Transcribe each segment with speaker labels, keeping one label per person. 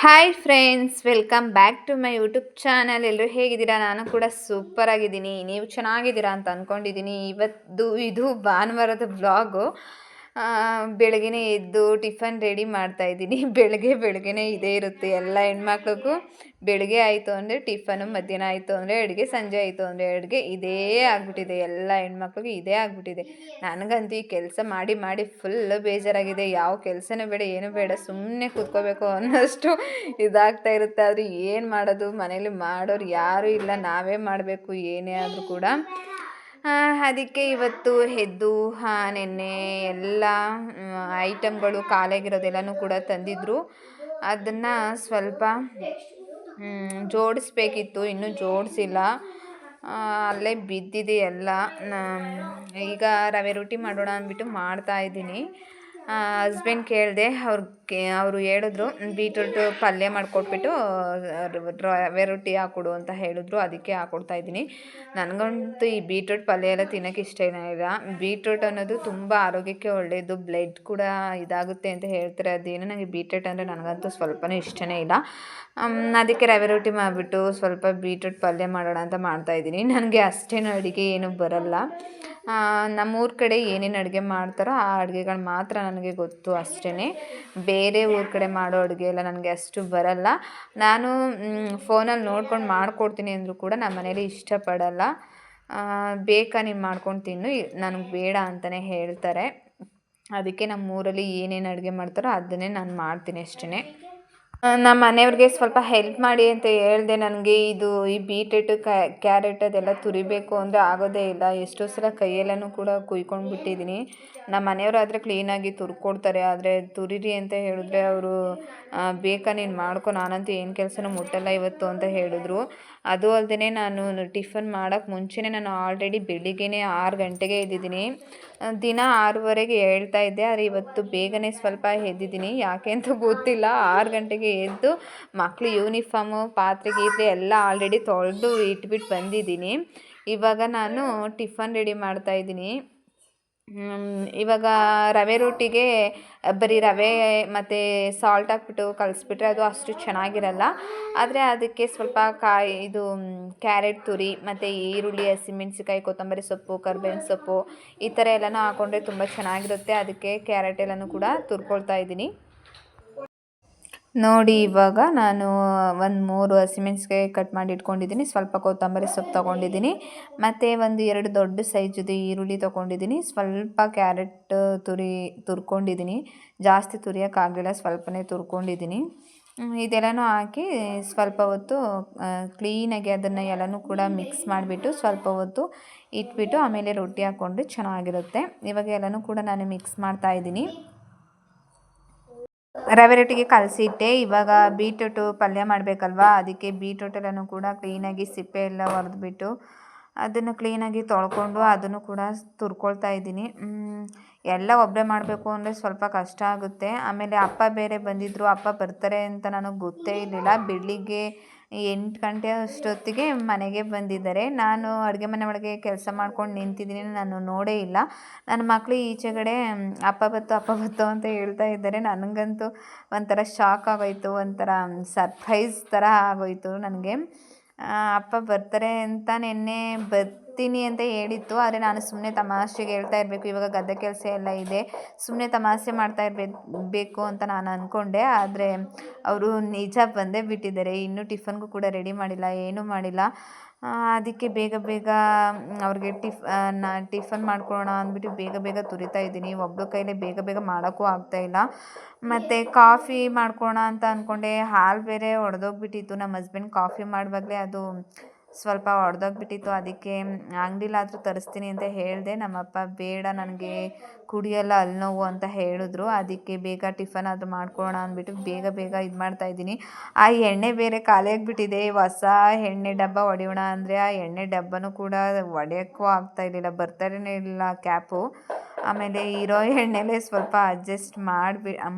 Speaker 1: Hi friends, welcome back to my YouTube channel. ಎಲ್ಲರೂ ಹೇಗಿದ್ದೀರಾ? ನಾನು ಕೂಡ ಸೂಪರ್ ಆಗಿದ್ದೀನಿ. ನೀವು ಚೆನ್ನಾಗಿದ್ದೀರಾ ಅಂತ ಅಂದ್ಕೊಂಡಿದ್ದೀನಿ. ಇದು ಭಾನುವಾರದ ವ್ಲಾಗು. ಬೆಳಗ್ಗೆನೇ ಎದ್ದು ಟಿಫನ್ ರೆಡಿ ಮಾಡ್ತಾಯಿದ್ದೀನಿ. ಬೆಳಗ್ಗೆನೇ ಇದೇ ಇರುತ್ತೆ ಎಲ್ಲ ಹೆಣ್ಮಕ್ಳಿಗೂ. ಬೆಳಗ್ಗೆ ಆಯಿತು ಅಂದರೆ ಟಿಫನು, ಮಧ್ಯಾಹ್ನ ಆಯಿತು ಅಂದರೆ ಅಡುಗೆ, ಸಂಜೆ ಆಯಿತು ಅಂದರೆ ಅಡುಗೆ. ಇದೇ ಆಗಿಬಿಟ್ಟಿದೆ, ಎಲ್ಲ ಹೆಣ್ಮಕ್ಳಿಗೂ ಇದೇ ಆಗಿಬಿಟ್ಟಿದೆ. ನನಗಂತೂ ಈ ಕೆಲಸ ಮಾಡಿ ಮಾಡಿ ಫುಲ್ಲು ಬೇಜಾರಾಗಿದೆ. ಯಾವ ಕೆಲಸನೂ ಬೇಡ, ಏನೂ ಬೇಡ, ಸುಮ್ಮನೆ ಕೂತ್ಕೋಬೇಕು ಅನ್ನೋಷ್ಟು ಇದಾಗ್ತಾ ಇರುತ್ತೆ. ಆದರೆ ಏನು ಮಾಡೋದು, ಮನೇಲಿ ಮಾಡೋರು ಯಾರೂ ಇಲ್ಲ, ನಾವೇ ಮಾಡಬೇಕು ಏನೇ ಆದರೂ ಕೂಡ. ಅದಕ್ಕೆ ಇವತ್ತು ಎದ್ದು ನೆನ್ನೆ ಎಲ್ಲ ಐಟಮ್ಗಳು ಖಾಲಿಯಾಗಿರೋದೆಲ್ಲನೂ ಕೂಡ ತಂದಿದ್ದರು. ಅದನ್ನು ಸ್ವಲ್ಪ ಜೋಡಿಸ್ಬೇಕಿತ್ತು, ಇನ್ನೂ ಜೋಡಿಸಿಲ್ಲ. ಅಲ್ಲೇ ಬಿದ್ದಿದೆ ಎಲ್ಲ. ಈಗ ರವೆ ರೊಟ್ಟಿ ಮಾಡೋಣ ಅಂದ್ಬಿಟ್ಟು ಮಾಡ್ತಾಯಿದ್ದೀನಿ. ಹಸ್ಬೆಂಡ್ ಕೇಳಿದೆ, ಅವರು ಹೇಳಿದ್ರು ಬೀಟ್ರೂಟ್ ಪಲ್ಯ ಮಾಡಿಕೊಟ್ಬಿಟ್ಟು ರವೆ ರೊಟ್ಟಿ ಹಾಕ್ಕೊಡು ಅಂತ ಹೇಳಿದ್ರು. ಅದಕ್ಕೆ ಹಾಕ್ಕೊಡ್ತಾಯಿದ್ದೀನಿ. ನನಗಂತೂ ಈ ಬೀಟ್ರೂಟ್ ಪಲ್ಯ ಎಲ್ಲ ತಿನ್ನೋಕ್ಕೆ ಇಷ್ಟ ಇಲ್ಲ. ಬೀಟ್ರೂಟ್ ಅನ್ನೋದು ತುಂಬ ಆರೋಗ್ಯಕ್ಕೆ ಒಳ್ಳೆಯದು, ಬ್ಲಡ್ ಕೂಡ ಇದಾಗುತ್ತೆ ಅಂತ ಹೇಳ್ತಾರೆ. ಅದೇನು ನನಗೆ ಬೀಟ್ರೂಟ್ ಅಂದರೆ ನನಗಂತೂ ಸ್ವಲ್ಪನೂ ಇಷ್ಟನೇ ಇಲ್ಲ. ಅದಕ್ಕೆ ರವೆ ರೊಟ್ಟಿ ಮಾಡಿಬಿಟ್ಟು ಸ್ವಲ್ಪ ಬೀಟ್ರೂಟ್ ಪಲ್ಯ ಮಾಡೋಣ ಅಂತ ಮಾಡ್ತಾಯಿದ್ದೀನಿ. ನನಗೆ ಅಷ್ಟೇನು ಅಡುಗೆ ಏನೂ ಬರಲ್ಲ. ನಮ್ಮೂರ ಕಡೆ ಏನೇನು ಅಡುಗೆ ಮಾಡ್ತಾರೋ ಆ ಅಡುಗೆಗಳು ಮಾತ್ರ ನನಗೆ ಗೊತ್ತು ಅಷ್ಟೇ. ಬೇರೆ ಊರ ಕಡೆ ಮಾಡೋ ಅಡುಗೆ ಎಲ್ಲ ನನಗೆ ಅಷ್ಟು ಬರಲ್ಲ. ನಾನು ಫೋನಲ್ಲಿ ನೋಡ್ಕೊಂಡು ಮಾಡಿಕೊಡ್ತೀನಿ ಅಂದರೂ ಕೂಡ ನಮ್ಮ ಮನೇಲಿ ಇಷ್ಟಪಡಲ್ಲ. ಬೇಕಾ ನೀನು ಮಾಡ್ಕೊಂಡು ತಿನ್ನು, ನನಗೆ ಬೇಡ ಅಂತಲೇ ಹೇಳ್ತಾರೆ. ಅದಕ್ಕೆ ನಮ್ಮೂರಲ್ಲಿ ಏನೇನು ಅಡುಗೆ ಮಾಡ್ತಾರೋ ಅದನ್ನೇ ನಾನು ಮಾಡ್ತೀನಿ ಅಷ್ಟೇ. ನಮ್ಮ ಮನೆಯವ್ರಿಗೆ ಸ್ವಲ್ಪ ಹೆಲ್ಪ್ ಮಾಡಿ ಅಂತ ಹೇಳಿದೆ. ನನಗೆ ಈ ಬೀಟ್ರೂಟು ಕ್ಯಾರೆಟ್ ಅದೆಲ್ಲ ತುರಿಬೇಕು ಅಂದರೆ ಆಗೋದೇ ಇಲ್ಲ. ಎಷ್ಟೋ ಸಲ ಕೈಯೆಲ್ಲನೂ ಕೂಡ ಕುಯ್ಕೊಂಡು ಬಿಟ್ಟಿದ್ದೀನಿ. ನಮ್ಮ ಮನೆಯವರಾದರೆ ಕ್ಲೀನಾಗಿ ತುರ್ಕೊಡ್ತಾರೆ. ಆದರೆ ತುರಿರಿ ಅಂತ ಹೇಳಿದ್ರೆ ಅವರು ಬೇಕಾ ನೀನು ಮಾಡ್ಕೊ, ನಾನಂತೂ ಏನು ಕೆಲಸನೂ ಮುಟ್ಟಲ್ಲ ಇವತ್ತು ಅಂತ ಹೇಳಿದ್ರು. ಅದು ಅಲ್ಲದೆ ನಾನು ಟಿಫನ್ ಮಾಡೋಕ್ಕೆ ಮುಂಚೆನೇ ನಾನು ಆಲ್ರೆಡಿ ಬೆಳಿಗ್ಗೆನೇ 6 ಗಂಟೆಗೆ ಎದ್ದಿದ್ದೀನಿ. ದಿನ 6:15ಗೆ ಹೇಳ್ತಾ ಇದ್ದೆ, ಆದರೆ ಇವತ್ತು ಬೇಗನೆ ಸ್ವಲ್ಪ ಎದ್ದಿದ್ದೀನಿ. ಯಾಕೆ ಅಂತ ಗೊತ್ತಿಲ್ಲ. 6 ಗಂಟೆಗೆ ಎದ್ದು ಮಕ್ಕಳು ಯೂನಿಫಾರ್ಮು, ಪಾತ್ರೆ ಗೀತ್ರೆ ಎಲ್ಲ ಆಲ್ರೆಡಿ ತೊಳೆದು ಇಟ್ಬಿಟ್ಟು ಬಂದಿದ್ದೀನಿ. ಇವಾಗ ನಾನು ಟಿಫನ್ ರೆಡಿ ಮಾಡ್ತಾಯಿದ್ದೀನಿ. ಇವಾಗ ರವೆ ರೊಟ್ಟಿಗೆ ಬರೀ ರವೆ ಮತ್ತು ಸಾಲ್ಟ್ ಹಾಕ್ಬಿಟ್ಟು ಕಲಿಸ್ಬಿಟ್ರೆ ಅದು ಅಷ್ಟು ಚೆನ್ನಾಗಿರಲ್ಲ. ಆದರೆ ಅದಕ್ಕೆ ಸ್ವಲ್ಪ ಕ್ಯಾರೆಟ್ ತುರಿ ಮತ್ತು ಈರುಳ್ಳಿ, ಹಸಿಮೆಣ್ಸಿಕಾಯಿ, ಕೊತ್ತಂಬರಿ ಸೊಪ್ಪು, ಕರ್ಬೇವಿನ ಸೊಪ್ಪು ಈ ಥರ ಎಲ್ಲನೂ ಹಾಕ್ಕೊಂಡ್ರೆ ತುಂಬ ಚೆನ್ನಾಗಿರುತ್ತೆ. ಅದಕ್ಕೆ ಕ್ಯಾರೆಟ್ ಎಲ್ಲನೂ ಕೂಡ ತುರ್ಕೊಳ್ತಾ ಇದ್ದೀನಿ. ನೋಡಿ, ಇವಾಗ ನಾನು ಒಂದು 3 ಹಸಿಮೆಣ್ಸಿಕಾಯಿ ಕಟ್ ಮಾಡಿ ಇಟ್ಕೊಂಡಿದ್ದೀನಿ. ಸ್ವಲ್ಪ ಕೊತ್ತಂಬರಿ ಸೊಪ್ಪು ತೊಗೊಂಡಿದ್ದೀನಿ. ಮತ್ತು 2 ದೊಡ್ಡ ಸೈಜದು ಈರುಳ್ಳಿ ತೊಗೊಂಡಿದ್ದೀನಿ. ಸ್ವಲ್ಪ ಕ್ಯಾರೆಟ್ ತುರ್ಕೊಂಡಿದ್ದೀನಿ. ಜಾಸ್ತಿ ತುರಿಯೋಕ್ಕಾಗಲಿಲ್ಲ, ಸ್ವಲ್ಪನೇ ತುರ್ಕೊಂಡಿದ್ದೀನಿ. ಇದೆಲ್ಲನೂ ಹಾಕಿ ಸ್ವಲ್ಪ ಹೊತ್ತು ಕ್ಲೀನಾಗಿ ಅದನ್ನು ಎಲ್ಲನೂ ಕೂಡ ಮಿಕ್ಸ್ ಮಾಡಿಬಿಟ್ಟು ಸ್ವಲ್ಪ ಹೊತ್ತು ಇಟ್ಬಿಟ್ಟು ಆಮೇಲೆ ರೊಟ್ಟಿ ಹಾಕ್ಕೊಂಡ್ರೆ ಚೆನ್ನಾಗಿರುತ್ತೆ. ಇವಾಗ ಎಲ್ಲನೂ ಕೂಡ ನಾನು ಮಿಕ್ಸ್ ಮಾಡ್ತಾಯಿದ್ದೀನಿ. ರವೆ ರೊಟ್ಟಿಗೆ ಕಲಸಿಟ್ಟೆ. ಇವಾಗ ಬೀಟ್ರೂಟು ಪಲ್ಯ ಮಾಡಬೇಕಲ್ವಾ, ಅದಕ್ಕೆ ಬೀಟ್ರೂಟೆಲ್ಲನೂ ಕೂಡ ಕ್ಲೀನಾಗಿ ಸಿಪ್ಪೆ ಎಲ್ಲ ಒರೆದ್ಬಿಟ್ಟು ಅದನ್ನು ಕ್ಲೀನಾಗಿ ತೊಳ್ಕೊಂಡು ಅದನ್ನು ಕೂಡ ತುರ್ಕೊಳ್ತಾ ಇದ್ದೀನಿ. ಎಲ್ಲ ಒಬ್ಬರೇ ಮಾಡಬೇಕು ಅಂದರೆ ಸ್ವಲ್ಪ ಕಷ್ಟ ಆಗುತ್ತೆ. ಆಮೇಲೆ ಅಪ್ಪ ಬೇರೆ ಬಂದಿದ್ದರು. ಅಪ್ಪ ಬರ್ತಾರೆ ಅಂತ ನನಗೆ ಗೊತ್ತೇ ಇರಲಿಲ್ಲ. ಬೆಳಿಗ್ಗೆ 8 ಗಂಟೆ ಅಷ್ಟೊತ್ತಿಗೆ ಮನೆಗೆ ಬಂದಿದ್ದಾರೆ. ನಾನು ಅಡುಗೆ ಮನೆ ಒಳಗೆ ಕೆಲಸ ಮಾಡ್ಕೊಂಡು ನಿಂತಿದ್ದೀನಿ, ನಾನು ನೋಡೇ ಇಲ್ಲ. ನನ್ನ ಮಕ್ಕಳು ಈಚೆಗಡೆ ಅಪ್ಪ ಬತ್ತು ಅಂತ ಹೇಳ್ತಾ ಇದ್ದಾರೆ. ನನಗಂತೂ ಒಂಥರ ಶಾಕ್ ಆಗೋಯಿತು, ಒಂಥರ ಸರ್ಪ್ರೈಸ್ ಥರ ಆಗೋಯಿತು ನನಗೆ. ಅಪ್ಪ ಬರ್ತಾರೆ ಅಂತ ನೆನ್ನೆ ಬರ್ತೀನಿ ಅಂತ ಹೇಳಿತ್ತು. ಆದರೆ ನಾನು ಸುಮ್ಮನೆ ತಮಾಷೆಗೆ ಹೇಳ್ತಾ ಇರಬೇಕು, ಇವಾಗ ಗದ್ದೆ ಕೆಲಸ ಎಲ್ಲ ಇದೆ, ಸುಮ್ಮನೆ ತಮಾಷೆ ಮಾಡ್ತಾ ಬೇಕು ಅಂತ ನಾನು ಅಂದ್ಕೊಂಡೆ. ಆದರೆ ಅವರು ನಿಜ ಬಂದೇ ಬಿಟ್ಟಿದ್ದಾರೆ. ಇನ್ನೂ ಟಿಫನ್ಗೂ ಕೂಡ ರೆಡಿ ಮಾಡಿಲ್ಲ, ಏನೂ ಮಾಡಿಲ್ಲ. ಅದಕ್ಕೆ ಬೇಗ ಅವ್ರಿಗೆ ಟಿಫನ್ ಮಾಡ್ಕೊಳ್ಳೋಣ ಅಂದ್ಬಿಟ್ಟು ಬೇಗ ತುರಿತಾ ಇದ್ದೀನಿ. ಒಬ್ಬರ ಕೈಲೇ ಬೇಗ ಮಾಡೋಕ್ಕೂ ಆಗ್ತಾಯಿಲ್ಲ. ಮತ್ತು ಕಾಫಿ ಮಾಡ್ಕೊಳ್ಳೋಣ ಅಂತ ಅಂದ್ಕೊಂಡೆ. ಹಾಲು ಬೇರೆ ಒಡೆದೋಗ್ಬಿಟ್ಟಿತ್ತು. ನಮ್ಮ ಹಸ್ಬೆಂಡ್ ಕಾಫಿ ಮಾಡುವಾಗಲೇ ಅದು ಸ್ವಲ್ಪ ಒಡೆದೋಗ್ಬಿಟ್ಟಿತ್ತು. ಅದಕ್ಕೆ ಅಂಗಡಿಲಾದರೂ ತರಿಸ್ತೀನಿ ಅಂತ ಹೇಳಿದೆ. ನಮ್ಮಪ್ಪ ಬೇಡ, ನನಗೆ ಕುಡಿಯಲ್ಲ, ಹಲ್ಲು ಅಂತ ಹೇಳಿದ್ರು. ಅದಕ್ಕೆ ಬೇಗ ಟಿಫನ್ ಆದರೂ ಮಾಡ್ಕೊಳ್ಳೋಣ ಅಂದ್ಬಿಟ್ಟು ಬೇಗ ಇದು ಮಾಡ್ತಾಯಿದ್ದೀನಿ. ಆ ಎಣ್ಣೆ ಬೇರೆ ಖಾಲಿಯಾಗಿಬಿಟ್ಟಿದೆ. ಹೊಸ ಎಣ್ಣೆ ಡಬ್ಬ ಹೊಡೆಯೋಣ ಅಂದರೆ ಆ ಎಣ್ಣೆ ಡಬ್ಬನೂ ಕೂಡ ಹೊಡೆಯೋಕ್ಕೂ ಆಗ್ತಾಯಿರಲಿಲ್ಲ, ಬರ್ತಾನೇ ಇಲ್ಲ ಕ್ಯಾಪು. ಆಮೇಲೆ ಇರೋ ಎಣ್ಣೆಲೇ ಸ್ವಲ್ಪ ಅಡ್ಜಸ್ಟ್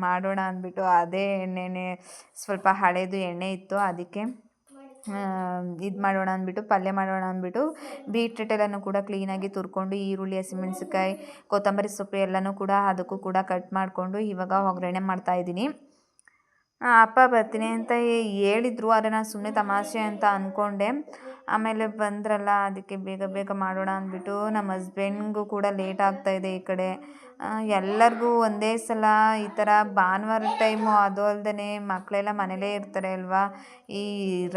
Speaker 1: ಮಾಡೋಣ ಅಂದ್ಬಿಟ್ಟು ಅದೇ ಎಣ್ಣೆನೇ ಸ್ವಲ್ಪ ಹಳೇದು ಎಣ್ಣೆ ಇತ್ತು. ಅದಕ್ಕೆ ಇದು ಮಾಡೋಣ ಅಂದ್ಬಿಟ್ಟು ಪಲ್ಯ ಮಾಡೋಣ ಅಂದ್ಬಿಟ್ಟು ಬೀಟ್ರೂಟ್ ಎಲ್ಲನೂ ಕೂಡ ಕ್ಲೀನಾಗಿ ತುರ್ಕೊಂಡು ಈರುಳ್ಳಿ, ಹಸಿಮೆಣ್ಸಿಕಾಯಿ, ಕೊತ್ತಂಬರಿ ಸೊಪ್ಪು ಎಲ್ಲನೂ ಕೂಡ ಅದಕ್ಕೂ ಕೂಡ ಕಟ್ ಮಾಡಿಕೊಂಡು ಇವಾಗ ಒಗ್ಗರಣೆ ಮಾಡ್ತಾಯಿದ್ದೀನಿ. ಅಪ್ಪ ಬರ್ತೀನಿ ಅಂತ ಹೇಳಿದ್ರು, ಆದರೆ ನಾನು ಸುಮ್ಮನೆ ತಮಾಷೆ ಅಂತ ಅಂದ್ಕೊಂಡೆ. ಆಮೇಲೆ ಬಂದ್ರಲ್ಲ, ಅದಕ್ಕೆ ಬೇಗ ಬೇಗ ಮಾಡೋಣ ಅಂದ್ಬಿಟ್ಟು ನಮ್ಮ ಹಸ್ಬೆಂಡ್ಗೂ ಕೂಡ ಲೇಟ್ ಆಗ್ತಾಯಿದೆ ಈ ಕಡೆ. ಎಲ್ಲರಿಗೂ ಒಂದೇ ಸಲ ಈ ಥರ ಭಾನುವಾರ ಟೈಮು, ಅದು ಅಲ್ಲದೆ ಮಕ್ಕಳೆಲ್ಲ ಮನೇಲೇ ಇರ್ತಾರೆ ಅಲ್ವಾ. ಈ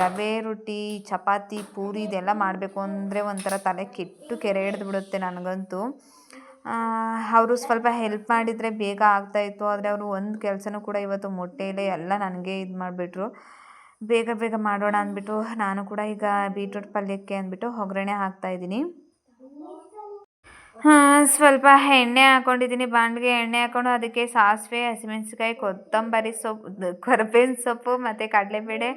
Speaker 1: ರವೆ ರೊಟ್ಟಿ, ಚಪಾತಿ, ಪೂರಿ ಇದೆಲ್ಲ ಮಾಡಬೇಕು ಅಂದರೆ ಒಂಥರ ತಲೆ ಕೆಟ್ಟು ಕೆರೆ ಹಿಡಿದ್ಬಿಡುತ್ತೆ ನನಗಂತೂ. ಅವರು ಸ್ವಲ್ಪ ಹೆಲ್ಪ್ ಮಾಡಿದರೆ ಬೇಗ ಆಗ್ತಾಯಿತ್ತು, ಆದರೆ ಅವರು ಒಂದು ಕೆಲಸನೂ ಕೂಡ ಇವತ್ತು ಮೊಟ್ಟೆಯಲ್ಲೇ ಎಲ್ಲ ನನಗೆ ಇದು ಮಾಡಿಬಿಟ್ರು. ಬೇಗ ಬೇಗ ಮಾಡೋಣ ಅಂದ್ಬಿಟ್ಟು ನಾನು ಕೂಡ ಈಗ ಬೀಟ್ರೂಟ್ ಪಲ್ಯಕ್ಕೆ ಅಂದ್ಬಿಟ್ಟು ಒಗ್ಗರಣೆ ಹಾಕ್ತಾಯಿದ್ದೀನಿ. ಸ್ವಲ್ಪ ಎಣ್ಣೆ ಹಾಕ್ಕೊಂಡಿದ್ದೀನಿ, ಬಾಣಲಿಗೆ ಎಣ್ಣೆ ಹಾಕ್ಕೊಂಡು ಅದಕ್ಕೆ ಸಾಸಿವೆ, ಹಸಿಮೆಣಸಿನ್ಕಾಯಿ, ಕೊತ್ತಂಬರಿ ಸೊಪ್ಪು, ಕರಿಬೇವಿನ ಸೊಪ್ಪು ಮತ್ತು ಕಡಲೆಬೇಳೆ,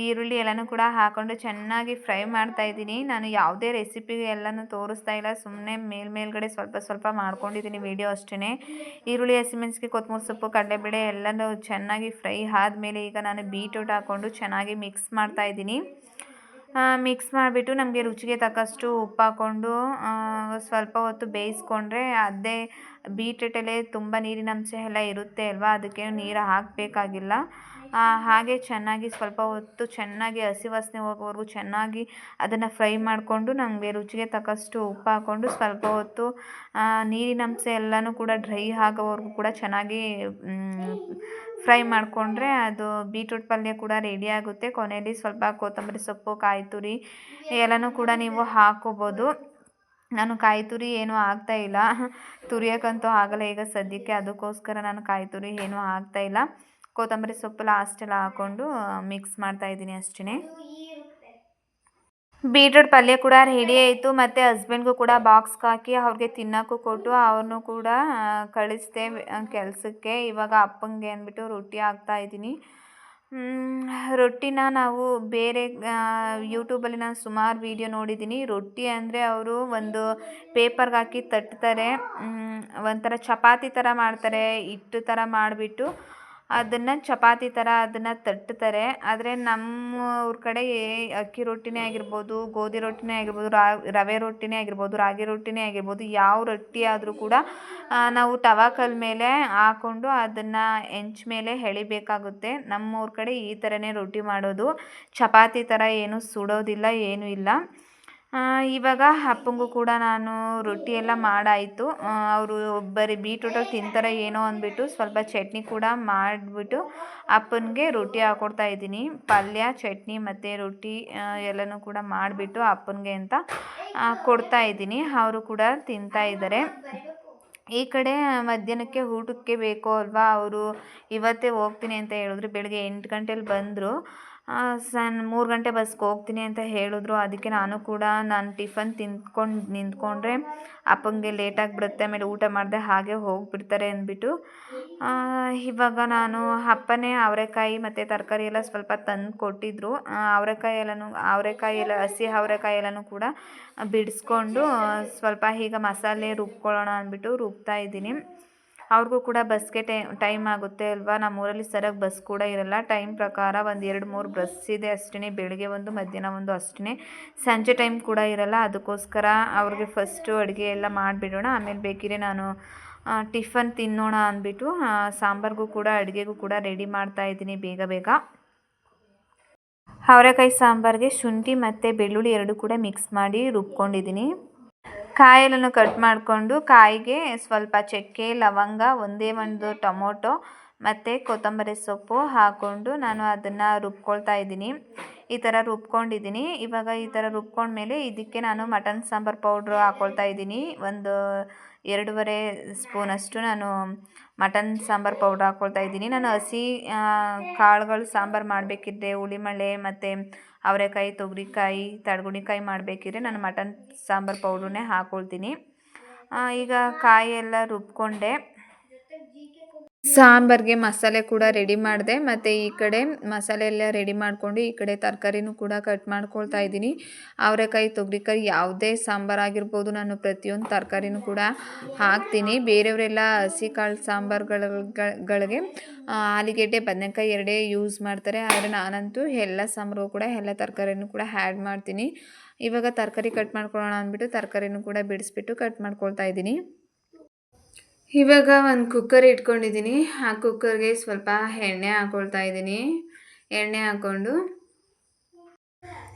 Speaker 1: ಈರುಳ್ಳಿ ಎಲ್ಲನೂ ಕೂಡ ಹಾಕ್ಕೊಂಡು ಚೆನ್ನಾಗಿ ಫ್ರೈ ಮಾಡ್ತಾಯಿದ್ದೀನಿ. ನಾನು ಯಾವುದೇ ರೆಸಿಪಿಗೆ ಎಲ್ಲನೂ ತೋರಿಸ್ತಾ ಇಲ್ಲ, ಸುಮ್ಮನೆ ಮೇಲ್ಗಡೆ ಸ್ವಲ್ಪ ಸ್ವಲ್ಪ ಮಾಡ್ಕೊಂಡಿದ್ದೀನಿ ವಿಡಿಯೋ ಅಷ್ಟೇ. ಈರುಳ್ಳಿ, ಹಸಿಮೆಣಸಿನ್ಕಾಯಿ, ಕೊತ್ತಂಬರಿ ಸೊಪ್ಪು, ಕಡಲೆಬೇಳೆ ಎಲ್ಲನೂ ಚೆನ್ನಾಗಿ ಫ್ರೈ ಆದಮೇಲೆ ಈಗ ನಾನು ಬೀಟ್ರೂಟ್ ಹಾಕ್ಕೊಂಡು ಚೆನ್ನಾಗಿ ಮಿಕ್ಸ್ ಮಾಡ್ತಾಯಿದ್ದೀನಿ. ಮಿಕ್ಸ್ ಮಾಡಿಬಿಟ್ಟು ನಮಗೆ ರುಚಿಗೆ ತಕ್ಕಷ್ಟು ಉಪ್ಪು ಹಾಕ್ಕೊಂಡು ಸ್ವಲ್ಪ ಹೊತ್ತು ಬೇಯಿಸ್ಕೊಂಡ್ರೆ, ಅದೇ ಬೀಟ್ರೂಟಲ್ಲೇ ತುಂಬ ನೀರಿನಂಶ ಎಲ್ಲ ಇರುತ್ತೆ ಅಲ್ವಾ, ಅದಕ್ಕೆ ನೀರು ಹಾಕಬೇಕಾಗಿಲ್ಲ. ಹಾಗೆ ಚೆನ್ನಾಗಿ ಸ್ವಲ್ಪ ಹೊತ್ತು ಚೆನ್ನಾಗಿ ಹಸಿ ವಾಸನೆ ಹೋಗೋವರೆಗೂ ಚೆನ್ನಾಗಿ ಅದನ್ನು ಫ್ರೈ ಮಾಡಿಕೊಂಡು, ನಮಗೆ ರುಚಿಗೆ ತಕ್ಕಷ್ಟು ಉಪ್ಪು ಹಾಕ್ಕೊಂಡು ಸ್ವಲ್ಪ ಹೊತ್ತು ನೀರಿನಂಶ ಎಲ್ಲನೂ ಕೂಡ ಡ್ರೈ ಆಗೋವರೆಗೂ ಕೂಡ ಚೆನ್ನಾಗಿ ಫ್ರೈ ಮಾಡಿಕೊಂಡ್ರೆ ಅದು ಬೀಟ್ರೂಟ್ ಪಲ್ಯ ಕೂಡ ರೆಡಿ ಆಗುತ್ತೆ. ಕೊನೆಯಲ್ಲಿ ಸ್ವಲ್ಪ ಕೊತ್ತಂಬರಿ ಸೊಪ್ಪು, ಕಾಯಿ ತುರಿ ಎಲ್ಲನೂ ಕೂಡ ನೀವು ಹಾಕ್ಕೋಬೋದು. ನಾನು ಕಾಯಿ ತುರಿ ಏನೂ ಹಾಕ್ತಾಯಿಲ್ಲ, ತುರಿಯೋಕ್ಕಂತೂ ಆಗಲ್ಲ ಈಗ ಸದ್ಯಕ್ಕೆ, ಅದಕ್ಕೋಸ್ಕರ ನಾನು ಕಾಯಿ ತುರಿ ಏನೂ ಹಾಕ್ತಾಯಿಲ್ಲ. ಕೊತ್ತಂಬರಿ ಸೊಪ್ಪು ಲಾಸ್ಟೆಲ್ಲ ಹಾಕ್ಕೊಂಡು ಮಿಕ್ಸ್ ಮಾಡ್ತಾಯಿದ್ದೀನಿ ಅಷ್ಟೇ. ಬೀಟ್ರೂಟ್ ಪಲ್ಯ ಕೂಡ ರೆಡಿ ಆಯಿತು, ಮತ್ತು ಹಸ್ಬೆಂಡ್ಗೂ ಕೂಡ ಬಾಕ್ಸ್ಗೆ ಹಾಕಿ ಅವ್ರಿಗೆ ತಿನ್ನೋಕ್ಕೂ ಕೊಟ್ಟು ಅವ್ರನ್ನೂ ಕೂಡ ಕಳಿಸ್ದೆ ಕೆಲಸಕ್ಕೆ. ಇವಾಗ ಅಪ್ಪಂಗೆ ಅಂದ್ಬಿಟ್ಟು ರೊಟ್ಟಿ ಹಾಕ್ತಾಯಿದ್ದೀನಿ. ರೊಟ್ಟಿನ ನಾವು ಬೇರೆ ಯೂಟ್ಯೂಬಲ್ಲಿ ನಾನು ಸುಮಾರು ವೀಡಿಯೋ ನೋಡಿದ್ದೀನಿ. ರೊಟ್ಟಿ ಅಂದರೆ ಅವರು ಒಂದು ಪೇಪರ್ಗೆ ಹಾಕಿ ತಟ್ತಾರೆ, ಒಂಥರ ಚಪಾತಿ ಥರ ಮಾಡ್ತಾರೆ, ಹಿಟ್ಟು ಥರ ಮಾಡಿಬಿಟ್ಟು ಅದನ್ನು ಚಪಾತಿ ಥರ ಅದನ್ನು ತಟ್ತಾರೆ. ಆದರೆ ನಮ್ಮ ಊರ ಕಡೆ ಅಕ್ಕಿ ರೊಟ್ಟಿನೇ ಆಗಿರ್ಬೋದು, ಗೋಧಿ ರೊಟ್ಟಿನೇ ಆಗಿರ್ಬೋದು, ರವೆ ರೊಟ್ಟಿನೇ ಆಗಿರ್ಬೋದು, ರಾಗಿ ರೊಟ್ಟಿನೇ ಆಗಿರ್ಬೋದು, ಯಾವ ರೊಟ್ಟಿ ಆದರೂ ಕೂಡ ನಾವು ತವಾ ಕಲ್ ಮೇಲೆ ಹಾಕ್ಕೊಂಡು ಅದನ್ನು ಹೆಂಚು ಮೇಲೆ ಎಳಿಬೇಕಾಗುತ್ತೆ. ನಮ್ಮ ಊರ ಕಡೆ ಈ ಥರನೇ ರೊಟ್ಟಿ ಮಾಡೋದು, ಚಪಾತಿ ಥರ ಏನೂ ಸುಡೋದಿಲ್ಲ, ಏನೂ ಇಲ್ಲ. ಇವಾಗ ಅಪ್ಪಂಗೂ ಕೂಡ ನಾನು ರೊಟ್ಟಿ ಎಲ್ಲ ಮಾಡಾಯಿತು. ಅವರು ಬರೀ ಬೀಟ್ರೂಟಲ್ಲಿ ತಿಂತಾರೆ ಏನೋ ಅಂದ್ಬಿಟ್ಟು ಸ್ವಲ್ಪ ಚಟ್ನಿ ಕೂಡ ಮಾಡಿಬಿಟ್ಟು ಅಪ್ಪನಿಗೆ ರೊಟ್ಟಿ ಹಾಕ್ಕೊಡ್ತಾ ಇದ್ದೀನಿ. ಪಲ್ಯ, ಚಟ್ನಿ ಮತ್ತು ರೊಟ್ಟಿ ಎಲ್ಲನೂ ಕೂಡ ಮಾಡಿಬಿಟ್ಟು ಅಪ್ಪನಿಗೆ ಅಂತ ಕೊಡ್ತಾ ಇದ್ದೀನಿ. ಅವರು ಕೂಡ ತಿಂತಾ ಇದ್ದಾರೆ. ಈ ಕಡೆ ಮಧ್ಯಾಹ್ನಕ್ಕೆ ಊಟಕ್ಕೆ ಬೇಕು ಅಲ್ವಾ, ಅವರು ಇವತ್ತೇ ಹೋಗ್ತೀನಿ ಅಂತ ಹೇಳಿದ್ರು. ಬೆಳಗ್ಗೆ 8 ಗಂಟೆಲಿ ಬಂದರು, 3 ಗಂಟೆ ಬಸ್ಗೆ ಹೋಗ್ತೀನಿ ಅಂತ ಹೇಳಿದ್ರು. ಅದಕ್ಕೆ ನಾನು ಟಿಫನ್ ತಿಂದ್ಕೊಂಡು ನಿಂತ್ಕೊಂಡ್ರೆ ಅಪ್ಪಂಗೆ ಲೇಟಾಗಿಬಿಡುತ್ತೆ, ಆಮೇಲೆ ಊಟ ಮಾಡಿದೆ ಹಾಗೆ ಹೋಗಿಬಿಡ್ತಾರೆ ಅಂದ್ಬಿಟ್ಟು ಇವಾಗ ನಾನು ಅಪ್ಪನೇ ಅವರೆಕಾಯಿ ಮತ್ತು ತರಕಾರಿ ಎಲ್ಲ ಸ್ವಲ್ಪ ತಂದು ಕೊಟ್ಟಿದ್ದರು. ಅವರೆಕಾಯಿ ಎಲ್ಲ ಹಸಿ ಅವರೆಕಾಯಿ ಎಲ್ಲನೂ ಕೂಡ ಬಿಡಿಸ್ಕೊಂಡು ಸ್ವಲ್ಪ ಈಗ ಮಸಾಲೆ ರುಬ್ಕೊಳ್ಳೋಣ ಅಂದ್ಬಿಟ್ಟು ರುಬ್ತಾ ಇದ್ದೀನಿ. ಅವ್ರಿಗೂ ಕೂಡ ಬಸ್ಗೆ ಟೈಮ್ ಆಗುತ್ತೆ ಅಲ್ವಾ. ನಮ್ಮೂರಲ್ಲಿ ಸರಿಯಾಗಿ ಬಸ್ ಕೂಡ ಇರಲ್ಲ. ಟೈಮ್ ಪ್ರಕಾರ ಒಂದು 2-3 ಬಸ್ ಇದೆ ಅಷ್ಟೇ, ಬೆಳಗ್ಗೆ ಒಂದು ಮಧ್ಯಾಹ್ನ ಒಂದು ಅಷ್ಟೇ, ಸಂಜೆ ಟೈಮ್ ಕೂಡ ಇರಲ್ಲ. ಅದಕ್ಕೋಸ್ಕರ ಅವ್ರಿಗೆ ಫಸ್ಟು ಅಡುಗೆ ಎಲ್ಲ ಮಾಡಿಬಿಡೋಣ, ಆಮೇಲೆ ಬೇಕಿದ್ರೆ ನಾನು ಟಿಫನ್ ತಿನ್ನೋಣ ಅಂದ್ಬಿಟ್ಟು ಸಾಂಬಾರಿಗೂ ಕೂಡ ಅಡುಗೆಗೂ ಕೂಡ ರೆಡಿ ಮಾಡ್ತಾಯಿದ್ದೀನಿ ಬೇಗ ಬೇಗ. ಅವರೆಕಾಯಿ ಸಾಂಬಾರಿಗೆ ಶುಂಠಿ ಮತ್ತು ಬೆಳ್ಳುಳ್ಳಿ ಎರಡು ಕೂಡ ಮಿಕ್ಸ್ ಮಾಡಿ ರುಬ್ಕೊಂಡಿದ್ದೀನಿ. ಕಾಯೆಲ್ಲನೂ ಕಟ್ ಮಾಡಿಕೊಂಡು ಕಾಯಿಗೆ ಸ್ವಲ್ಪ ಚಕ್ಕೆ, ಲವಂಗ, ಒಂದೇ ಒಂದು ಟೊಮೊಟೊ ಮತ್ತು ಕೊತ್ತಂಬರಿ ಸೊಪ್ಪು ಹಾಕ್ಕೊಂಡು ನಾನು ಅದನ್ನು ರುಬ್ಕೊಳ್ತಾ ಇದ್ದೀನಿ. ಈ ಥರ ರುಬ್ಕೊಂಡಿದ್ದೀನಿ. ಇವಾಗ ಈ ಥರ ರುಬ್ಕೊಂಡ್ಮೇಲೆ ಇದಕ್ಕೆ ನಾನು ಮಟನ್ ಸಾಂಬಾರು ಪೌಡ್ರು ಹಾಕ್ಕೊಳ್ತಾ ಇದ್ದೀನಿ. ಒಂದು 2.5 ಸ್ಪೂನಷ್ಟು ನಾನು ಮಟನ್ ಸಾಂಬಾರು ಪೌಡ್ರ್ ಹಾಕ್ಕೊಳ್ತಾ ಇದ್ದೀನಿ. ನಾನು ಹಸಿ ಕಾಳುಗಳು ಸಾಂಬಾರು ಮಾಡಬೇಕಿದ್ರೆ ಹುಳಿಮಳೆ ಮತ್ತು ಅವರೆಕಾಯಿ, ತೊಗರಿಕಾಯಿ, ತಡಗುಣಿಕಾಯಿ ಮಾಡಬೇಕಿದ್ರೆ ನಾನು ಮಟನ್ ಸಾಂಬಾರು ಪೌಡ್ರನ್ನೇ ಹಾಕ್ಕೊಳ್ತೀನಿ. ಈಗ ಕಾಯಿ ಎಲ್ಲ ರುಬ್ಕೊಂಡೆ, ಸಾಂಬಾರಿಗೆ ಮಸಾಲೆ ಕೂಡ ರೆಡಿ ಮಾಡಿದೆ, ಮತ್ತು ಈ ಕಡೆ ಮಸಾಲೆ ಎಲ್ಲ ರೆಡಿ ಮಾಡಿಕೊಂಡು ಈ ಕಡೆ ತರಕಾರಿನೂ ಕೂಡ ಕಟ್ ಮಾಡ್ಕೊಳ್ತಾ ಇದ್ದೀನಿ. ಅವರೆಕಾಯಿ, ತೊಗರಿಕಾಯಿ ಯಾವುದೇ ಸಾಂಬಾರು ಆಗಿರ್ಬೋದು, ನಾನು ಪ್ರತಿಯೊಂದು ತರಕಾರಿನೂ ಕೂಡ ಹಾಕ್ತೀನಿ. ಬೇರೆಯವರೆಲ್ಲ ಹಸಿ ಕಾಳು ಸಾಂಬಾರುಗಳಿಗೆ ಆಲೂಗೆಡ್ಡೆ, ಬದನೆಕಾಯಿ ಎರಡೇ ಯೂಸ್ ಮಾಡ್ತಾರೆ, ಆದರೆ ನಾನಂತೂ ಎಲ್ಲ ಸಾಂಬಾರಿಗೂ ಕೂಡ ಎಲ್ಲ ತರಕಾರಿನೂ ಕೂಡ ಆ್ಯಡ್ ಮಾಡ್ತೀನಿ. ಇವಾಗ ತರಕಾರಿ ಕಟ್ ಮಾಡ್ಕೊಳ್ಳೋಣ ಅಂದ್ಬಿಟ್ಟು ತರಕಾರಿನೂ ಕೂಡ ಬಿಡಿಸ್ಬಿಟ್ಟು ಕಟ್ ಮಾಡ್ಕೊಳ್ತಾ ಇದ್ದೀನಿ. ಇವಾಗ ಒಂದು ಕುಕ್ಕರ್ ಇಟ್ಕೊಂಡಿದ್ದೀನಿ. ಆ ಕುಕ್ಕರ್ಗೆ ಸ್ವಲ್ಪ ಎಣ್ಣೆ ಹಾಕ್ಕೊಳ್ತಾ ಇದ್ದೀನಿ. ಎಣ್ಣೆ ಹಾಕ್ಕೊಂಡು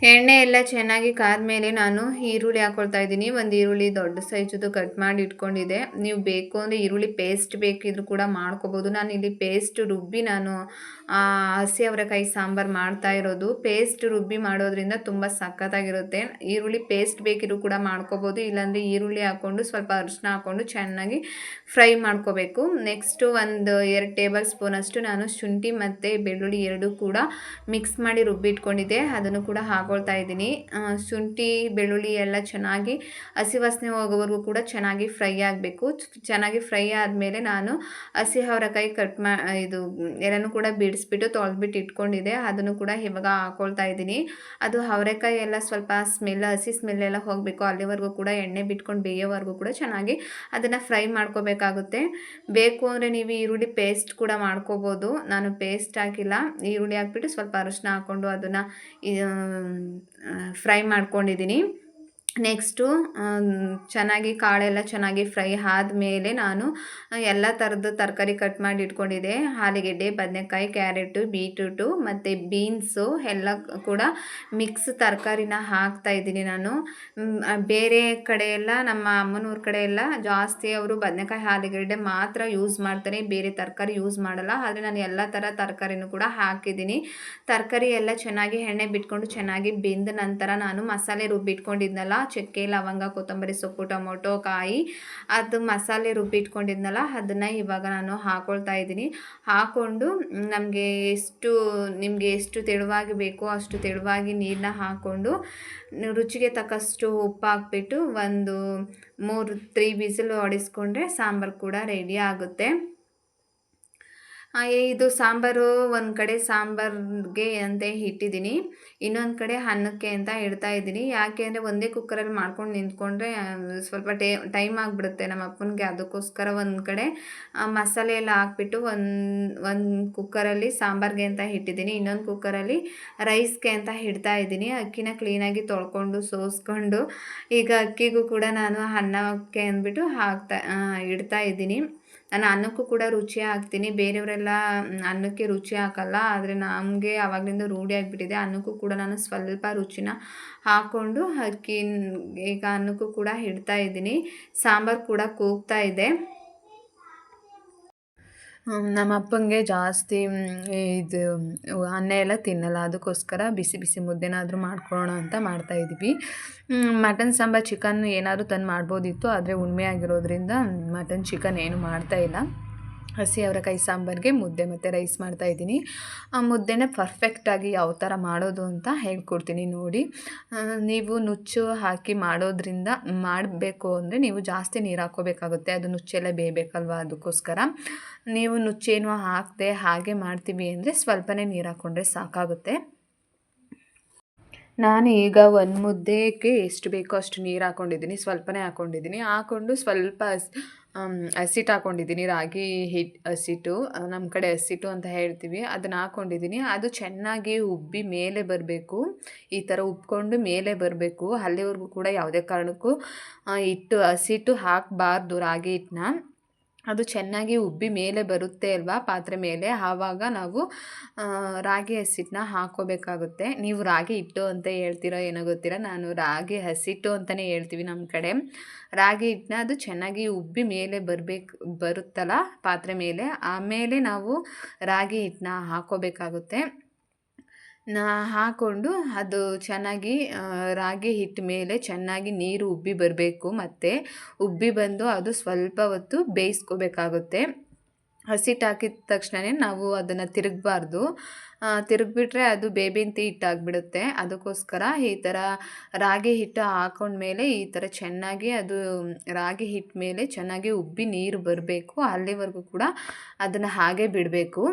Speaker 1: ಎಣ್ಣೆ ಎಲ್ಲ ಚೆನ್ನಾಗಿ ಕಾದ್ಮೇಲೆ ನಾನು ಈರುಳ್ಳಿ ಹಾಕ್ಕೊಳ್ತಾ ಇದ್ದೀನಿ. ಒಂದು ಈರುಳ್ಳಿ ದೊಡ್ಡ ಸೈಜದ್ದು ಕಟ್ ಮಾಡಿ ಇಟ್ಕೊಂಡಿದ್ದೆ. ನೀವು ಬೇಕು ಅಂದರೆ ಈರುಳ್ಳಿ ಪೇಸ್ಟ್ ಬೇಕಿದ್ರೂ ಕೂಡ ಮಾಡ್ಕೋಬೋದು. ನಾನು ಇಲ್ಲಿ ಪೇಸ್ಟ್ ರುಬ್ಬಿ ನಾನು ಹಸಿ ಅವರೆಕಾಯಿ ಸಾಂಬಾರು ಮಾಡ್ತಾ ಇರೋದು. ಪೇಸ್ಟ್ ರುಬ್ಬಿ ಮಾಡೋದ್ರಿಂದ ತುಂಬ ಸಖತ್ತಾಗಿರುತ್ತೆ. ಈರುಳ್ಳಿ ಪೇಸ್ಟ್ ಬೇಕಿದ್ರೂ ಕೂಡ ಮಾಡ್ಕೋಬೋದು. ಇಲ್ಲಾಂದರೆ ಈರುಳ್ಳಿ ಹಾಕ್ಕೊಂಡು ಸ್ವಲ್ಪ ಅರಿಶಿನ ಹಾಕ್ಕೊಂಡು ಚೆನ್ನಾಗಿ ಫ್ರೈ ಮಾಡ್ಕೋಬೇಕು. ನೆಕ್ಸ್ಟು ಒಂದು 2 ಟೇಬಲ್ ಸ್ಪೂನಷ್ಟು ನಾನು ಶುಂಠಿ ಮತ್ತು ಬೆಳ್ಳುಳ್ಳಿ ಎರಡೂ ಕೂಡ ಮಿಕ್ಸ್ ಮಾಡಿ ರುಬ್ಬಿಟ್ಕೊಂಡಿದ್ದೆ. ಅದನ್ನು ಕೂಡ ಹಾಕ್ಕೊಳ್ತಾ ಇದ್ದೀನಿ. ಶುಂಠಿ ಬೆಳ್ಳುಳ್ಳಿ ಎಲ್ಲ ಚೆನ್ನಾಗಿ ಹಸಿ ವಾಸನೆ ಹೋಗೋವರೆಗೂ ಕೂಡ ಚೆನ್ನಾಗಿ ಫ್ರೈ ಆಗಬೇಕು. ಚೆನ್ನಾಗಿ ಫ್ರೈ ಆದಮೇಲೆ ನಾನು ಹಸಿ ಅವರೆಕಾಯಿ ಇದು ಎಲ್ಲನೂ ಕೂಡ ಬಿಡಿಸ್ಬಿಟ್ಟು ತೊಳೆದ್ಬಿಟ್ಟು ಇಟ್ಕೊಂಡಿದ್ದೆ. ಅದನ್ನು ಕೂಡ ಇವಾಗ ಹಾಕ್ಕೊಳ್ತಾ ಇದ್ದೀನಿ. ಅದು ಅವರೆಕಾಯಿ ಎಲ್ಲ ಸ್ವಲ್ಪ ಹಸಿ ಸ್ಮೆಲ್ ಎಲ್ಲ ಹೋಗಬೇಕು. ಅಲ್ಲಿವರೆಗೂ ಕೂಡ ಎಣ್ಣೆ ಬಿಟ್ಕೊಂಡು ಬೇಯೋವರೆಗೂ ಕೂಡ ಚೆನ್ನಾಗಿ ಅದನ್ನು ಫ್ರೈ ಮಾಡ್ಕೋಬೇಕಾಗುತ್ತೆ. ಬೇಕು ಅಂದರೆ ನೀವು ಈರುಳ್ಳಿ ಪೇಸ್ಟ್ ಕೂಡ ಮಾಡ್ಕೋಬೋದು. ನಾನು ಪೇಸ್ಟ್ ಹಾಕಿಲ್ಲ. ಈರುಳ್ಳಿ ಹಾಕ್ಬಿಟ್ಟು ಸ್ವಲ್ಪ ಅರಿಶಿನ ಹಾಕ್ಕೊಂಡು ಅದನ್ನು ಫ್ರೈ ಮಾಡ್ಕೊಂಡಿದ್ದೀನಿ. ನೆಕ್ಸ್ಟು ಚೆನ್ನಾಗಿ ಕಾಳೆಲ್ಲ ಚೆನ್ನಾಗಿ ಫ್ರೈ ಆದಮೇಲೆ ನಾನು ಎಲ್ಲ ಥರದ್ದು ತರಕಾರಿ ಕಟ್ ಮಾಡಿ ಇಟ್ಕೊಂಡಿದ್ದೆ. ಆಲೂಗೆಡ್ಡೆ, ಬದನೆಕಾಯಿ, ಕ್ಯಾರೆಟು, ಬೀಟ್ರೂಟು ಮತ್ತು ಬೀನ್ಸು ಎಲ್ಲ ಕೂಡ ಮಿಕ್ಸ್ ತರಕಾರಿನ ಹಾಕ್ತಾಯಿದ್ದೀನಿ ನಾನು. ಬೇರೆ ಕಡೆ ಎಲ್ಲ ನಮ್ಮ ಅಮ್ಮನೂರ ಕಡೆ ಎಲ್ಲ ಜಾಸ್ತಿ ಅವರು ಬದನೆಕಾಯಿ, ಆಲೂಗೆಡ್ಡೆ ಮಾತ್ರ ಯೂಸ್ ಮಾಡ್ತಾರೆ, ಬೇರೆ ತರಕಾರಿ ಯೂಸ್ ಮಾಡಲ್ಲ. ಆದರೆ ನಾನು ಎಲ್ಲ ಥರ ತರಕಾರಿನೂ ಕೂಡ ಹಾಕಿದ್ದೀನಿ. ತರಕಾರಿ ಎಲ್ಲ ಚೆನ್ನಾಗಿ ಎಣ್ಣೆ ಬಿಟ್ಕೊಂಡು ಚೆನ್ನಾಗಿ ಬೆಂದ ನಂತರ ನಾನು ಮಸಾಲೆ ರುಬ್ಬಿಟ್ಕೊಂಡಿದ್ನಲ್ಲ, ಚಕ್ಕೆ, ಲವಂಗ, ಕೊತ್ತಂಬರಿ ಸೊಪ್ಪು, ಟೊಮೊಟೊ, ಕಾಯಿ, ಅದು ಮಸಾಲೆ ರುಬ್ಬಿಟ್ಕೊಂಡಿದ್ನಲ್ಲ ಅದನ್ನು ಇವಾಗ ನಾನು ಹಾಕ್ಕೊಳ್ತಾ ಇದ್ದೀನಿ. ಹಾಕ್ಕೊಂಡು ನಿಮಗೆ ಎಷ್ಟು ತೆಳುವಾಗಿ ಬೇಕೋ ಅಷ್ಟು ತೆಳುವಾಗಿ ನೀರನ್ನ ಹಾಕ್ಕೊಂಡು ರುಚಿಗೆ ತಕ್ಕಷ್ಟು ಉಪ್ಪು ಹಾಕ್ಬಿಟ್ಟು ಒಂದು 3 ವಿಸಿಲ್ ಹೊಡಿಸ್ಕೊಂಡ್ರೆ ಸಾಂಬಾರು ಕೂಡ ರೆಡಿ ಆಗುತ್ತೆ. ಇದು ಸಾಂಬಾರು ಒಂದು ಕಡೆ ಸಾಂಬಾರಿಗೆ ಅಂತ ಇಟ್ಟಿದ್ದೀನಿ, ಇನ್ನೊಂದು ಕಡೆ ಅನ್ನಕ್ಕೆ ಅಂತ ಇಡ್ತಾ ಇದ್ದೀನಿ. ಯಾಕೆ ಅಂದರೆ ಒಂದೇ ಕುಕ್ಕರಲ್ಲಿ ಮಾಡ್ಕೊಂಡು ನಿಂತ್ಕೊಂಡ್ರೆ ಸ್ವಲ್ಪ ಟೈಮ್ ಆಗಿಬಿಡುತ್ತೆ ನಮ್ಮ ಅಪ್ಪನಿಗೆ. ಅದಕ್ಕೋಸ್ಕರ ಒಂದು ಕಡೆ ಮಸಾಲೆ ಎಲ್ಲ ಹಾಕ್ಬಿಟ್ಟು ಒಂದು ಕುಕ್ಕರಲ್ಲಿ ಸಾಂಬಾರಿಗೆ ಅಂತ ಇಟ್ಟಿದ್ದೀನಿ, ಇನ್ನೊಂದು ಕುಕ್ಕರಲ್ಲಿ ರೈಸ್ಗೆ ಅಂತ ಇಡ್ತಾ ಇದ್ದೀನಿ. ಅಕ್ಕಿನ ಕ್ಲೀನಾಗಿ ತೊಳ್ಕೊಂಡು ಸೋಸ್ಕೊಂಡು ಈಗ ಅಕ್ಕಿಗೂ ಕೂಡ ನಾನು ಅನ್ನಕ್ಕೆ ಅಂದ್ಬಿಟ್ಟು ಇಡ್ತಾ ಇದ್ದೀನಿ. ನಾನು ಅನ್ನಕ್ಕೂ ಕೂಡ ರುಚಿ ಹಾಕ್ತೀನಿ. ಬೇರೆಯವರೆಲ್ಲ ಅನ್ನಕ್ಕೆ ರುಚಿ ಹಾಕಲ್ಲ, ಆದರೆ ನಮಗೆ ಆವಾಗಲಿಂದ ರೂಢಿ ಆಗಿಬಿಟ್ಟಿದೆ. ಅನ್ನಕ್ಕೂ ಕೂಡ ನಾನು ಸ್ವಲ್ಪ ರುಚಿನ ಹಾಕ್ಕೊಂಡು ಈಗ ಅನ್ನಕ್ಕೂ ಕೂಡ ಇಡ್ತಾ ಇದ್ದೀನಿ. ಸಾಂಬಾರು ಕೂಡ ಕೂಗ್ತಾ ಇದೆ. ನಮ್ಮ ಅಪ್ಪಂಗೆ ಜಾಸ್ತಿ ಇದು ಅನ್ನ ಎಲ್ಲ ತಿನ್ನಲ್ಲ, ಅದಕ್ಕೋಸ್ಕರ ಬಿಸಿ ಬಿಸಿ ಮುದ್ದೆನಾದರೂ ಮಾಡ್ಕೊಳ್ಳೋಣ ಅಂತ ಮಾಡ್ತಾಯಿದ್ವಿ. ಮಟನ್ ಸಾಂಬಾರು, ಚಿಕನ್ ಏನಾದರೂ ತಂದು ಮಾಡ್ಬೋದಿತ್ತು, ಆದರೆ ಉಣ್ಮೆ ಆಗಿರೋದ್ರಿಂದ ಮಟನ್ ಚಿಕನ್ ಏನು ಮಾಡ್ತಾಯಿಲ್ಲ. ಹಸಿ ಅವರೆಕಾಯಿ ಸಾಂಬಾರಿಗೆ ಮುದ್ದೆ ಮತ್ತು ರೈಸ್ ಮಾಡ್ತಾಯಿದ್ದೀನಿ. ಆ ಮುದ್ದೆನ ಪರ್ಫೆಕ್ಟಾಗಿ ಯಾವ ಥರ ಮಾಡೋದು ಅಂತ ಹೇಳ್ಕೊಡ್ತೀನಿ ನೋಡಿ. ನೀವು ನುಚ್ಚು ಹಾಕಿ ಮಾಡಬೇಕು ಅಂದರೆ ನೀವು ಜಾಸ್ತಿ ನೀರು ಹಾಕ್ಕೋಬೇಕಾಗುತ್ತೆ, ಅದು ನುಚ್ಚೆಲ್ಲ ಬೇಯಬೇಕಲ್ವ, ಅದಕ್ಕೋಸ್ಕರ ನೀವು ನುಚ್ಚೇನು ಹಾಕದೆ ಹಾಗೆ ಮಾಡ್ತೀವಿ ಅಂದರೆ ಸ್ವಲ್ಪನೇ ನೀರು ಹಾಕ್ಕೊಂಡ್ರೆ ಸಾಕಾಗುತ್ತೆ. ನಾನು ಈಗ ಒಂದು ಮುದ್ದೆಗೆ ಎಷ್ಟು ಬೇಕೋ ಅಷ್ಟು ನೀರು ಹಾಕ್ಕೊಂಡಿದ್ದೀನಿ, ಸ್ವಲ್ಪನೇ ಹಾಕ್ಕೊಂಡಿದ್ದೀನಿ. ಹಾಕ್ಕೊಂಡು ಸ್ವಲ್ಪ ಹಸಿಟ್ಟು ಹಾಕ್ಕೊಂಡಿದ್ದೀನಿ, ರಾಗಿ ಹಸಿಟ್ಟು, ನಮ್ಮ ಕಡೆ ಹಸಿಟ್ಟು ಅಂತ ಹೇಳ್ತೀವಿ, ಅದನ್ನು ಹಾಕ್ಕೊಂಡಿದ್ದೀನಿ. ಅದು ಚೆನ್ನಾಗಿ ಉಬ್ಬಿ ಮೇಲೆ ಬರಬೇಕು, ಈ ಥರ ಉಬ್ಕೊಂಡು ಮೇಲೆ ಬರಬೇಕು. ಅಲ್ಲಿವರೆಗೂ ಕೂಡ ಯಾವುದೇ ಕಾರಣಕ್ಕೂ ಹಸಿಟ್ಟು ಹಾಕಬಾರ್ದು ರಾಗಿ ಹಿಟ್ಟನ್ನ. ಅದು ಚೆನ್ನಾಗಿ ಉಬ್ಬಿ ಮೇಲೆ ಬರುತ್ತೆ ಅಲ್ವಾ ಪಾತ್ರೆ ಮೇಲೆ, ಆವಾಗ ನಾವು ರಾಗಿ ಹಸಿಟ್ಟನ್ನ ಹಾಕ್ಕೋಬೇಕಾಗುತ್ತೆ. ನೀವು ರಾಗಿ ಹಿಟ್ಟು ಅಂತ ಹೇಳ್ತೀರೋ ಏನೋ ಗೊತ್ತಿಲ್ಲ, ನಾನು ರಾಗಿ ಹಸಿಟ್ಟು ಅಂತಲೇ ಹೇಳ್ತೀವಿ ನಮ್ಮ ಕಡೆ. ರಾಗಿ ಹಿಟ್ಟನ್ನ ಅದು ಚೆನ್ನಾಗಿ ಉಬ್ಬಿ ಮೇಲೆ ಬರುತ್ತಲ್ಲ ಪಾತ್ರೆ ಮೇಲೆ, ಆಮೇಲೆ ನಾವು ರಾಗಿ ಹಿಟ್ಟನ್ನ ಹಾಕ್ಕೋಬೇಕಾಗುತ್ತೆ. ಹಾಕ್ಕೊಂಡು ಅದು ಚೆನ್ನಾಗಿ ರಾಗಿ ಹಿಟ್ಟು ಮೇಲೆ ಚೆನ್ನಾಗಿ ನೀರು ಉಬ್ಬಿ ಬರಬೇಕು, ಮತ್ತು ಉಬ್ಬಿ ಬಂದು ಅದು ಸ್ವಲ್ಪ ಹೊತ್ತು ಬೇಯಿಸ್ಕೋಬೇಕಾಗುತ್ತೆ. ಹಸಿಟ್ಟು ಹಾಕಿದ ತಕ್ಷಣವೇ ನಾವು ಅದನ್ನು ತಿರುಗಬಾರ್ದು, ತಿರುಗಿಬಿಟ್ರೆ ಅದು ಬೇಬಿಂತಿ ಹಿಟ್ಟಾಗಿಬಿಡುತ್ತೆ. ಅದಕ್ಕೋಸ್ಕರ ಈ ಥರ ರಾಗಿ ಹಿಟ್ಟು ಹಾಕೊಂಡ್ಮೇಲೆ ಈ ಥರ ಚೆನ್ನಾಗಿ ಅದು ರಾಗಿ ಹಿಟ್ಟು ಮೇಲೆ ಚೆನ್ನಾಗಿ ಉಬ್ಬಿ ನೀರು ಬರಬೇಕು, ಅಲ್ಲಿವರೆಗೂ ಕೂಡ ಅದನ್ನು ಹಾಗೆ ಬಿಡಬೇಕು.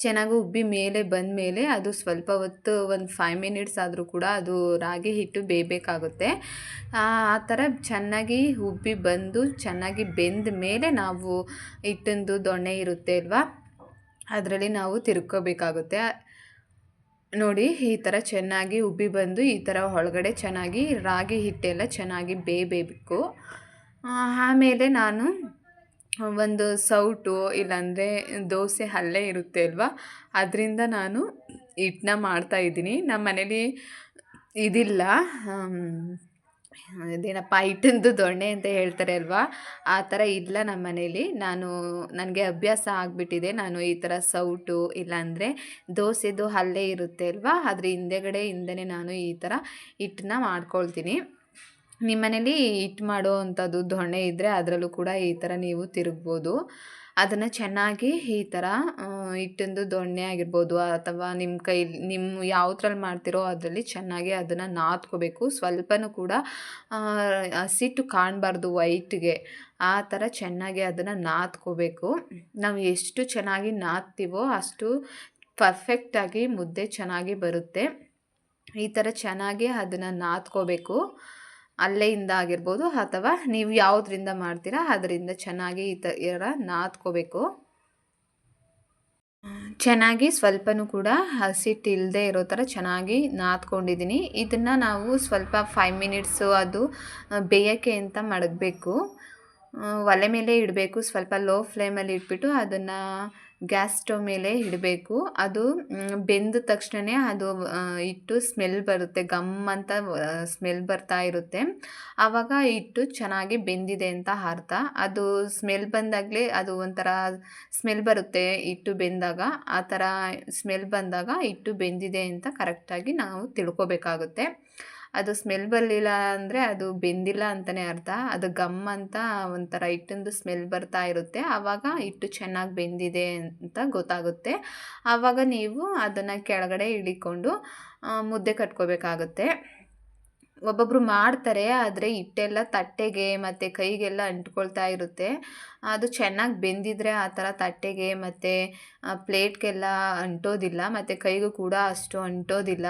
Speaker 1: ಚೆನ್ನಾಗಿ ಉಬ್ಬಿ ಮೇಲೆ ಬಂದ ಮೇಲೆ ಅದು ಸ್ವಲ್ಪ ಹೊತ್ತು ಒಂದು 5 ಮಿನಿಟ್ಸ್ ಆದರೂ ಕೂಡ ಅದು ರಾಗಿ ಹಿಟ್ಟು ಬೇಯಬೇಕಾಗುತ್ತೆ. ಆ ಥರ ಚೆನ್ನಾಗಿ ಉಬ್ಬಿ ಬಂದು ಚೆನ್ನಾಗಿ ಬೆಂದ ಮೇಲೆ ನಾವು ಹಿಟ್ಟಿಂದು ದೊಣ್ಣೆ ಇರುತ್ತೆ ಅಲ್ವಾ, ಅದರಲ್ಲಿ ನಾವು ತಿರ್ಕೋಬೇಕಾಗುತ್ತೆ. ನೋಡಿ ಈ ಥರ ಚೆನ್ನಾಗಿ ಉಬ್ಬಿ ಬಂದು ಈ ಥರ ಒಳಗಡೆ ಚೆನ್ನಾಗಿ ರಾಗಿ ಹಿಟ್ಟೆಲ್ಲ ಚೆನ್ನಾಗಿ ಬೇಯಬೇಕು. ಆಮೇಲೆ ನಾನು ಒಂದು ಸೌಟು ಇಲ್ಲಾಂದರೆ ದೋಸೆ ಹಲ್ಲೆ ಇರುತ್ತೆ ಅಲ್ವಾ, ಅದರಿಂದ ನಾನು ಹಿಟ್ಟನ್ನ ಮಾಡ್ತಾಯಿದ್ದೀನಿ. ನಮ್ಮ ಮನೇಲಿ ಇದಿಲ್ಲ, ಇದೇನಪ್ಪ ಹಿಟ್ಟಿಂದು ದೊಣ್ಣೆ ಅಂತ ಹೇಳ್ತಾರೆ ಅಲ್ವಾ, ಆ ಥರ ಇಲ್ಲ ನಮ್ಮ ಮನೇಲಿ. ನನಗೆ ಅಭ್ಯಾಸ ಆಗಿಬಿಟ್ಟಿದೆ. ನಾನು ಈ ಥರ ಸೌಟು ಇಲ್ಲಾಂದರೆ ದೋಸೆದು ಹಲ್ಲೆ ಇರುತ್ತೆ ಅಲ್ವಾ, ಅದ್ರ ಹಿಂದೆನೇ ನಾನು ಈ ಥರ ಹಿಟ್ಟನ್ನ ಮಾಡ್ಕೊಳ್ತೀನಿ. ನಿಮ್ಮ ಮನೇಲಿ ಹಿಟ್ಟು ಮಾಡೋ ಅಂಥದ್ದು ದೊಣ್ಣೆ ಇದ್ದರೆ ಅದರಲ್ಲೂ ಕೂಡ ಈ ಥರ ನೀವು ತಿರುಗ್ಬೋದು. ಅದನ್ನು ಚೆನ್ನಾಗಿ ಈ ಥರ ಹಿಟ್ಟಿಂದು ದೊಣ್ಣೆ ಆಗಿರ್ಬೋದು, ಅಥವಾ ನಿಮ್ಮ ಯಾವುದ್ರಲ್ಲಿ ಮಾಡ್ತಿರೋ ಅದರಲ್ಲಿ ಚೆನ್ನಾಗಿ ಅದನ್ನು ನಾದ್ಕೋಬೇಕು. ಸ್ವಲ್ಪನೂ ಕೂಡ ಹಸಿಟ್ಟು ಕಾಣಬಾರ್ದು ವೈಟ್ಗೆ, ಆ ಥರ ಚೆನ್ನಾಗಿ ಅದನ್ನು ನಾದ್ಕೋಬೇಕು. ನಾವು ಎಷ್ಟು ಚೆನ್ನಾಗಿ ನಾದ್ತೀವೋ ಅಷ್ಟು ಪರ್ಫೆಕ್ಟಾಗಿ ಮುದ್ದೆ ಚೆನ್ನಾಗಿ ಬರುತ್ತೆ. ಈ ಥರ ಚೆನ್ನಾಗಿ ಅದನ್ನು ನಾದ್ಕೋಬೇಕು. ಅಲ್ಲೆಯಿಂದ ಆಗಿರ್ಬೋದು ಅಥವಾ ನೀವು ಯಾವುದರಿಂದ ಮಾಡ್ತೀರಾ ಅದರಿಂದ ಚೆನ್ನಾಗಿ ಈ ಥರ ನಾದ್ಕೋಬೇಕು. ಚೆನ್ನಾಗಿ ಸ್ವಲ್ಪನೂ ಕೂಡ ಹಸಿಟ್ಟು ಇಲ್ಲದೆ ಇರೋ ಥರ ಚೆನ್ನಾಗಿ ನಾದ್ಕೊಂಡಿದ್ದೀನಿ. ಇದನ್ನು ನಾವು ಸ್ವಲ್ಪ 5 ಮಿನಿಟ್ಸು ಅದು ಬೇಯೋಕ್ಕೆ ಅಂತ ಮಡಗಬೇಕು. ಒಲೆ ಮೇಲೆ ಇಡಬೇಕು. ಸ್ವಲ್ಪ ಲೋ ಫ್ಲೇಮಲ್ಲಿ ಇಟ್ಬಿಟ್ಟು ಅದನ್ನು ಗ್ಯಾಸ್ ಸ್ಟವ್ ಮೇಲೆ ಇಡಬೇಕು. ಅದು ಬೆಂದ ತಕ್ಷಣವೇ ಅದು ಹಿಟ್ಟು ಸ್ಮೆಲ್ ಬರುತ್ತೆ, ಗಮ್ ಅಂತ ಸ್ಮೆಲ್ ಬರ್ತಾ ಇರುತ್ತೆ. ಆವಾಗ ಹಿಟ್ಟು ಚೆನ್ನಾಗಿ ಬೆಂದಿದೆ ಅಂತ ಅರ್ಥ. ಅದು ಸ್ಮೆಲ್ ಬಂದಾಗಲೇ ಅದು ಒಂಥರ ಸ್ಮೆಲ್ ಬರುತ್ತೆ ಹಿಟ್ಟು ಬೆಂದಾಗ. ಆ ಥರ ಸ್ಮೆಲ್ ಬಂದಾಗ ಹಿಟ್ಟು ಬೆಂದಿದೆ ಅಂತ ಕರೆಕ್ಟಾಗಿ ನಾವು ತಿಳ್ಕೊಬೇಕಾಗುತ್ತೆ. ಅದು ಸ್ಮೆಲ್ ಬರಲಿಲ್ಲ ಅಂದರೆ ಅದು ಬೆಂದಿಲ್ಲ ಅಂತಲೇ ಅರ್ಥ. ಅದು ಗಮ್ ಅಂತ ಒಂಥರ ಹಿಟ್ಟಿಂದು ಸ್ಮೆಲ್ ಬರ್ತಾ ಇರುತ್ತೆ. ಆವಾಗ ಹಿಟ್ಟು ಚೆನ್ನಾಗಿ ಬೆಂದಿದೆ ಅಂತ ಗೊತ್ತಾಗುತ್ತೆ. ಆವಾಗ ನೀವು ಅದನ್ನು ಕೆಳಗಡೆ ಇಳಿಕೊಂಡು ಮುದ್ದೆ ಕಟ್ಕೋಬೇಕಾಗುತ್ತೆ. ಒಬ್ಬೊಬ್ಬರು ಮಾಡ್ತಾರೆ, ಆದರೆ ಹಿಟ್ಟೆಲ್ಲ ತಟ್ಟೆಗೆ ಮತ್ತು ಕೈಗೆಲ್ಲ ಅಂಟ್ಕೊಳ್ತಾ ಇರುತ್ತೆ. ಅದು ಚೆನ್ನಾಗಿ ಬೆಂದಿದ್ರೆ ಆ ಥರ ತಟ್ಟೆಗೆ ಮತ್ತು ಪ್ಲೇಟ್ಗೆಲ್ಲ ಅಂಟೋದಿಲ್ಲ, ಮತ್ತು ಕೈಗೂ ಕೂಡ ಅಷ್ಟು ಅಂಟೋದಿಲ್ಲ.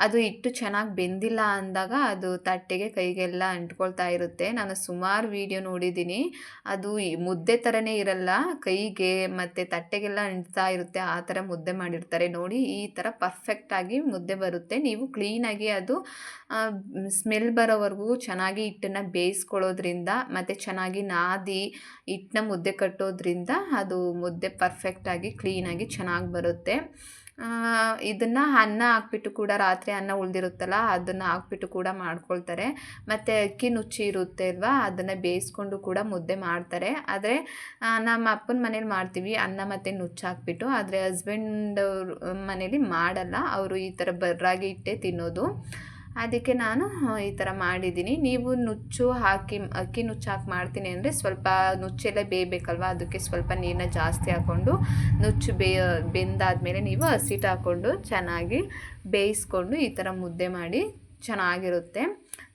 Speaker 1: ಅದು ಹಿಟ್ಟು ಚೆನ್ನಾಗಿ ಬೆಂದಿಲ್ಲ ಅಂದಾಗ ಅದು ತಟ್ಟೆಗೆ ಕೈಗೆಲ್ಲ ಅಂಟ್ಕೊಳ್ತಾ ಇರುತ್ತೆ. ನಾನು ಸುಮಾರು ವೀಡಿಯೋ ನೋಡಿದ್ದೀನಿ, ಅದು ಮುದ್ದೆ ಥರನೇ ಇರಲ್ಲ, ಕೈಗೆ ಮತ್ತು ತಟ್ಟೆಗೆಲ್ಲ ಅಂಟ್ತಾ ಇರುತ್ತೆ. ಆ ಥರ ಮುದ್ದೆ ಮಾಡಿರ್ತಾರೆ ನೋಡಿ. ಈ ಥರ ಪರ್ಫೆಕ್ಟಾಗಿ ಮುದ್ದೆ ಬರುತ್ತೆ. ನೀವು ಕ್ಲೀನಾಗಿ ಅದು ಸ್ಮೆಲ್ ಬರೋವರೆಗೂ ಚೆನ್ನಾಗಿ ಹಿಟ್ಟನ್ನು ಬೇಯಿಸ್ಕೊಳ್ಳೋದ್ರಿಂದ ಮತ್ತು ಚೆನ್ನಾಗಿ ನಾದಿ ಹಿಟ್ಟನ್ನ ಮುದ್ದೆ ಕಟ್ಟೋದ್ರಿಂದ ಅದು ಮುದ್ದೆ ಪರ್ಫೆಕ್ಟಾಗಿ ಕ್ಲೀನಾಗಿ ಚೆನ್ನಾಗಿ ಬರುತ್ತೆ. ಇದನ್ನು ಅನ್ನ ಹಾಕ್ಬಿಟ್ಟು ಕೂಡ, ರಾತ್ರಿ ಅನ್ನ ಉಳಿದಿರುತ್ತಲ್ಲ ಅದನ್ನು ಹಾಕ್ಬಿಟ್ಟು ಕೂಡ ಮಾಡ್ಕೊಳ್ತಾರೆ. ಮತ್ತು ಅಕ್ಕಿ ನುಚ್ಚಿ ಇರುತ್ತೆ ಅಲ್ವಾ, ಅದನ್ನು ಬೇಯಿಸ್ಕೊಂಡು ಕೂಡ ಮುದ್ದೆ ಮಾಡ್ತಾರೆ. ಆದರೆ ನಮ್ಮ ಅಪ್ಪನ ಮನೇಲಿ ಮಾಡ್ತೀವಿ ಅನ್ನ ಮತ್ತು ನುಚ್ಚು ಹಾಕ್ಬಿಟ್ಟು. ಆದರೆ ಹಸ್ಬೆಂಡ್ ಅವ್ರ ಮನೇಲಿ ಮಾಡಲ್ಲ, ಅವರು ಈ ಥರ ರಾಗಿ ಹಿಟ್ಟೆ ತಿನ್ನೋದು. ಅದಕ್ಕೆ ನಾನು ಈ ಥರ ಮಾಡಿದ್ದೀನಿ. ನೀವು ನುಚ್ಚು ಹಾಕಿ ಅಕ್ಕಿ ನುಚ್ಚು ಹಾಕಿ ಮಾಡ್ತೀನಿ ಅಂದರೆ ಸ್ವಲ್ಪ ನುಚ್ಚೆಲ್ಲ ಬೇಯಬೇಕಲ್ವ, ಅದಕ್ಕೆ ಸ್ವಲ್ಪ ನೀರನ್ನ ಜಾಸ್ತಿ ಹಾಕ್ಕೊಂಡು ನುಚ್ಚು ಬೆಂದಾದಮೇಲೆ ನೀವು ಹಸಿಟ್ಟು ಹಾಕ್ಕೊಂಡು ಚೆನ್ನಾಗಿ ಬೇಯಿಸ್ಕೊಂಡು ಈ ಥರ ಮುದ್ದೆ ಮಾಡಿ ಚೆನ್ನಾಗಿರುತ್ತೆ.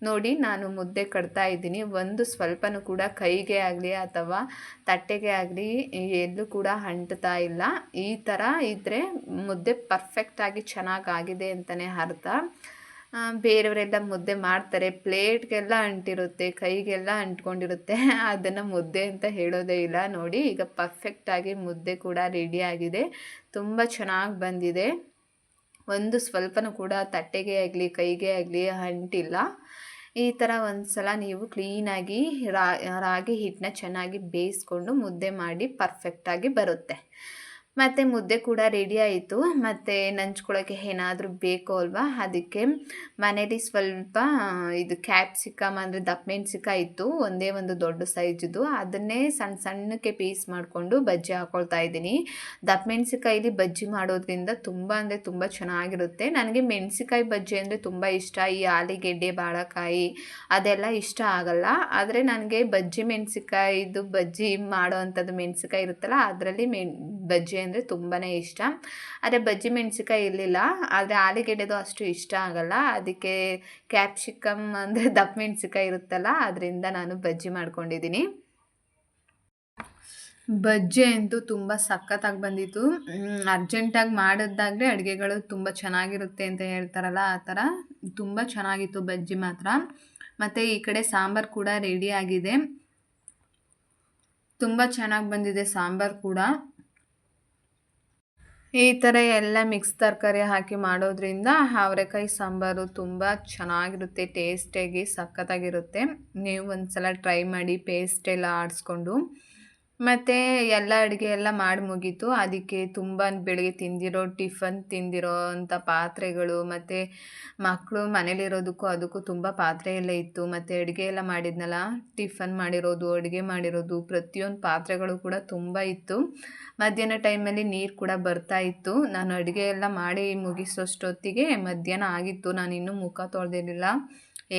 Speaker 1: ನೋಡಿ, ನಾನು ಮುದ್ದೆ ಕಟ್ತಾ ಇದ್ದೀನಿ. ಒಂದು ಸ್ವಲ್ಪನೂ ಕೂಡ ಕೈಗೆ ಆಗಲಿ ಅಥವಾ ತಟ್ಟೆಗೆ ಆಗಲಿ ಎಲ್ಲೂ ಕೂಡ ಅಂಟ್ತಾ ಇಲ್ಲ. ಈ ಥರ ಇದ್ದರೆ ಮುದ್ದೆ ಪರ್ಫೆಕ್ಟಾಗಿ ಚೆನ್ನಾಗಾಗಿದೆ ಅಂತಲೇ ಅರ್ಥ. ಬೇರೆಯವರೆಲ್ಲ ಮುದ್ದೆ ಮಾಡ್ತಾರೆ, ಪ್ಲೇಟ್ಗೆಲ್ಲ ಅಂಟಿರುತ್ತೆ, ಕೈಗೆಲ್ಲ ಅಂಟ್ಕೊಂಡಿರುತ್ತೆ, ಅದನ್ನು ಮುದ್ದೆ ಅಂತ ಹೇಳೋದೇ ಇಲ್ಲ. ನೋಡಿ, ಈಗ ಪರ್ಫೆಕ್ಟಾಗಿ ಮುದ್ದೆ ಕೂಡ ರೆಡಿಯಾಗಿದೆ. ತುಂಬ ಚೆನ್ನಾಗಿ ಬಂದಿದೆ. ಒಂದು ಸ್ವಲ್ಪನೂ ಕೂಡ ತಟ್ಟೆಗೆ ಆಗಲಿ ಕೈಗೆ ಆಗಲಿ ಅಂಟಿಲ್ಲ. ಈ ಥರ ಒಂದು ಸಲ ನೀವು ಕ್ಲೀನಾಗಿ ರಾಗಿ ಹಿಟ್ಟನ್ನ ಚೆನ್ನಾಗಿ ಬೇಯಿಸ್ಕೊಂಡು ಮುದ್ದೆ ಮಾಡಿ ಪರ್ಫೆಕ್ಟಾಗಿ ಬರುತ್ತೆ. ಮತ್ತು ಮುದ್ದೆ ಕೂಡ ರೆಡಿ ಆಯಿತು. ಮತ್ತು ನಂಚ್ಕೊಳ್ಳೋಕ್ಕೆ ಏನಾದರೂ ಬೇಕು ಅಲ್ವಾ, ಅದಕ್ಕೆ ಮನೇಲಿ ಸ್ವಲ್ಪ ಇದು ಕ್ಯಾಪ್ಸಿಕಮ್ ಅಂದರೆ ದಪ್ಪಮೆಣ್ಸಿಕಾಯಿ ಇತ್ತು, ಒಂದೇ ಒಂದು ದೊಡ್ಡ ಸೈಜ್ದು. ಅದನ್ನೇ ಸಣ್ಣ ಸಣ್ಣಕ್ಕೆ ಪೀಸ್ ಮಾಡಿಕೊಂಡು ಬಜ್ಜಿ ಹಾಕ್ಕೊಳ್ತಾ ಇದ್ದೀನಿ. ದಪ್ಪಮೆಣ್ಸಿಕಾಯಲ್ಲಿ ಬಜ್ಜಿ ಮಾಡೋದ್ರಿಂದ ತುಂಬ ಅಂದರೆ ತುಂಬ ಚೆನ್ನಾಗಿರುತ್ತೆ. ನನಗೆ ಮೆಣಸಿಕಾಯಿ ಬಜ್ಜಿ ಅಂದರೆ ತುಂಬ ಇಷ್ಟ. ಈ ಆಲೂಗೆಡ್ಡೆ, ಬಾಳೆಕಾಯಿ ಅದೆಲ್ಲ ಇಷ್ಟ ಆಗಲ್ಲ. ಆದರೆ ನನಗೆ ಬಜ್ಜಿ ಮೆಣಸಿಕಾಯಿದು ಬಜ್ಜಿ ಮಾಡೋ ಅಂಥದ್ದು ಮೆಣಸಿಕಾಯಿ ಇರುತ್ತಲ್ಲ, ಅದರಲ್ಲಿ ಬಜ್ಜಿ ಅಂದರೆ ತುಂಬಾ ಇಷ್ಟ. ಆದರೆ ಬಜ್ಜಿ ಮೆಣಸಿಕಾಯಿ ಇರಲಿಲ್ಲ, ಆದರೆ ಆಲೂಗೆಡ್ಡೆದು ಅಷ್ಟು ಇಷ್ಟ ಆಗಲ್ಲ. ಅದಕ್ಕೆ ಕ್ಯಾಪ್ಸಿಕಮ್ ಅಂದರೆ ದಪ್ಪ ಮೆಣಸಿಕಾಯಿ ಇರುತ್ತಲ್ಲ, ಅದರಿಂದ ನಾನು ಬಜ್ಜಿ ಮಾಡ್ಕೊಂಡಿದ್ದೀನಿ. ಬಜ್ಜಿ ಅಂತೂ ತುಂಬ ಸಖತ್ತಾಗಿ ಬಂದಿತ್ತು. ಅರ್ಜೆಂಟಾಗಿ ಮಾಡಿದ್ದಾಗಲೇ ಅಡುಗೆಗಳು ತುಂಬ ಚೆನ್ನಾಗಿರುತ್ತೆ ಅಂತ ಹೇಳ್ತಾರಲ್ಲ, ಆ ಥರ ತುಂಬ ಚೆನ್ನಾಗಿತ್ತು ಬಜ್ಜಿ ಮಾತ್ರ. ಮತ್ತು ಈ ಕಡೆ ಸಾಂಬಾರು ಕೂಡ ರೆಡಿ ಆಗಿದೆ. ತುಂಬ ಚೆನ್ನಾಗಿ ಬಂದಿದೆ ಸಾಂಬಾರು ಕೂಡ. ಈ ಥರ ಎಲ್ಲ ಮಿಕ್ಸ್ ತರಕಾರಿ ಹಾಕಿ ಮಾಡೋದ್ರಿಂದ ಅವರೆಕಾಯಿ ಸಾಂಬಾರು ತುಂಬ ಚೆನ್ನಾಗಿರುತ್ತೆ, ಟೇಸ್ಟಿಯಾಗಿ ಸಖತ್ತಾಗಿರುತ್ತೆ. ನೀವು ಒಂದು ಸಲ ಟ್ರೈ ಮಾಡಿ, ಪೇಸ್ಟ್ ಎಲ್ಲ ಆಡಿಸ್ಕೊಂಡು. ಮತ್ತು ಎಲ್ಲ ಅಡುಗೆ ಎಲ್ಲ ಮಾಡಿ ಮುಗೀತು. ಅದಕ್ಕೆ ತುಂಬ ಬೆಳಗ್ಗೆ ಟಿಫನ್ ತಿಂದಿರೋ ಅಂಥ ಪಾತ್ರೆಗಳು, ಮತ್ತು ಮಕ್ಕಳು ಮನೇಲಿರೋದಕ್ಕೂ ಅದಕ್ಕೂ ತುಂಬ ಪಾತ್ರೆ ಎಲ್ಲ ಇತ್ತು. ಮತ್ತು ಅಡುಗೆ ಎಲ್ಲ ಮಾಡಿದ್ನಲ್ಲ, ಟಿಫನ್ ಮಾಡಿರೋದು, ಅಡುಗೆ ಮಾಡಿರೋದು, ಪ್ರತಿಯೊಂದು ಪಾತ್ರೆಗಳು ಕೂಡ ತುಂಬ ಇತ್ತು. ಮಧ್ಯಾಹ್ನ ಟೈಮಲ್ಲಿ ನೀರು ಕೂಡ ಬರ್ತಾ ಇತ್ತು. ನಾನು ಅಡುಗೆ ಎಲ್ಲ ಮಾಡಿ ಮುಗಿಸೋಷ್ಟೊತ್ತಿಗೆ ಮಧ್ಯಾಹ್ನ ಆಗಿತ್ತು. ನಾನು ಇನ್ನೂ ಮುಖ ತೊಳೆದಿರಲಿಲ್ಲ,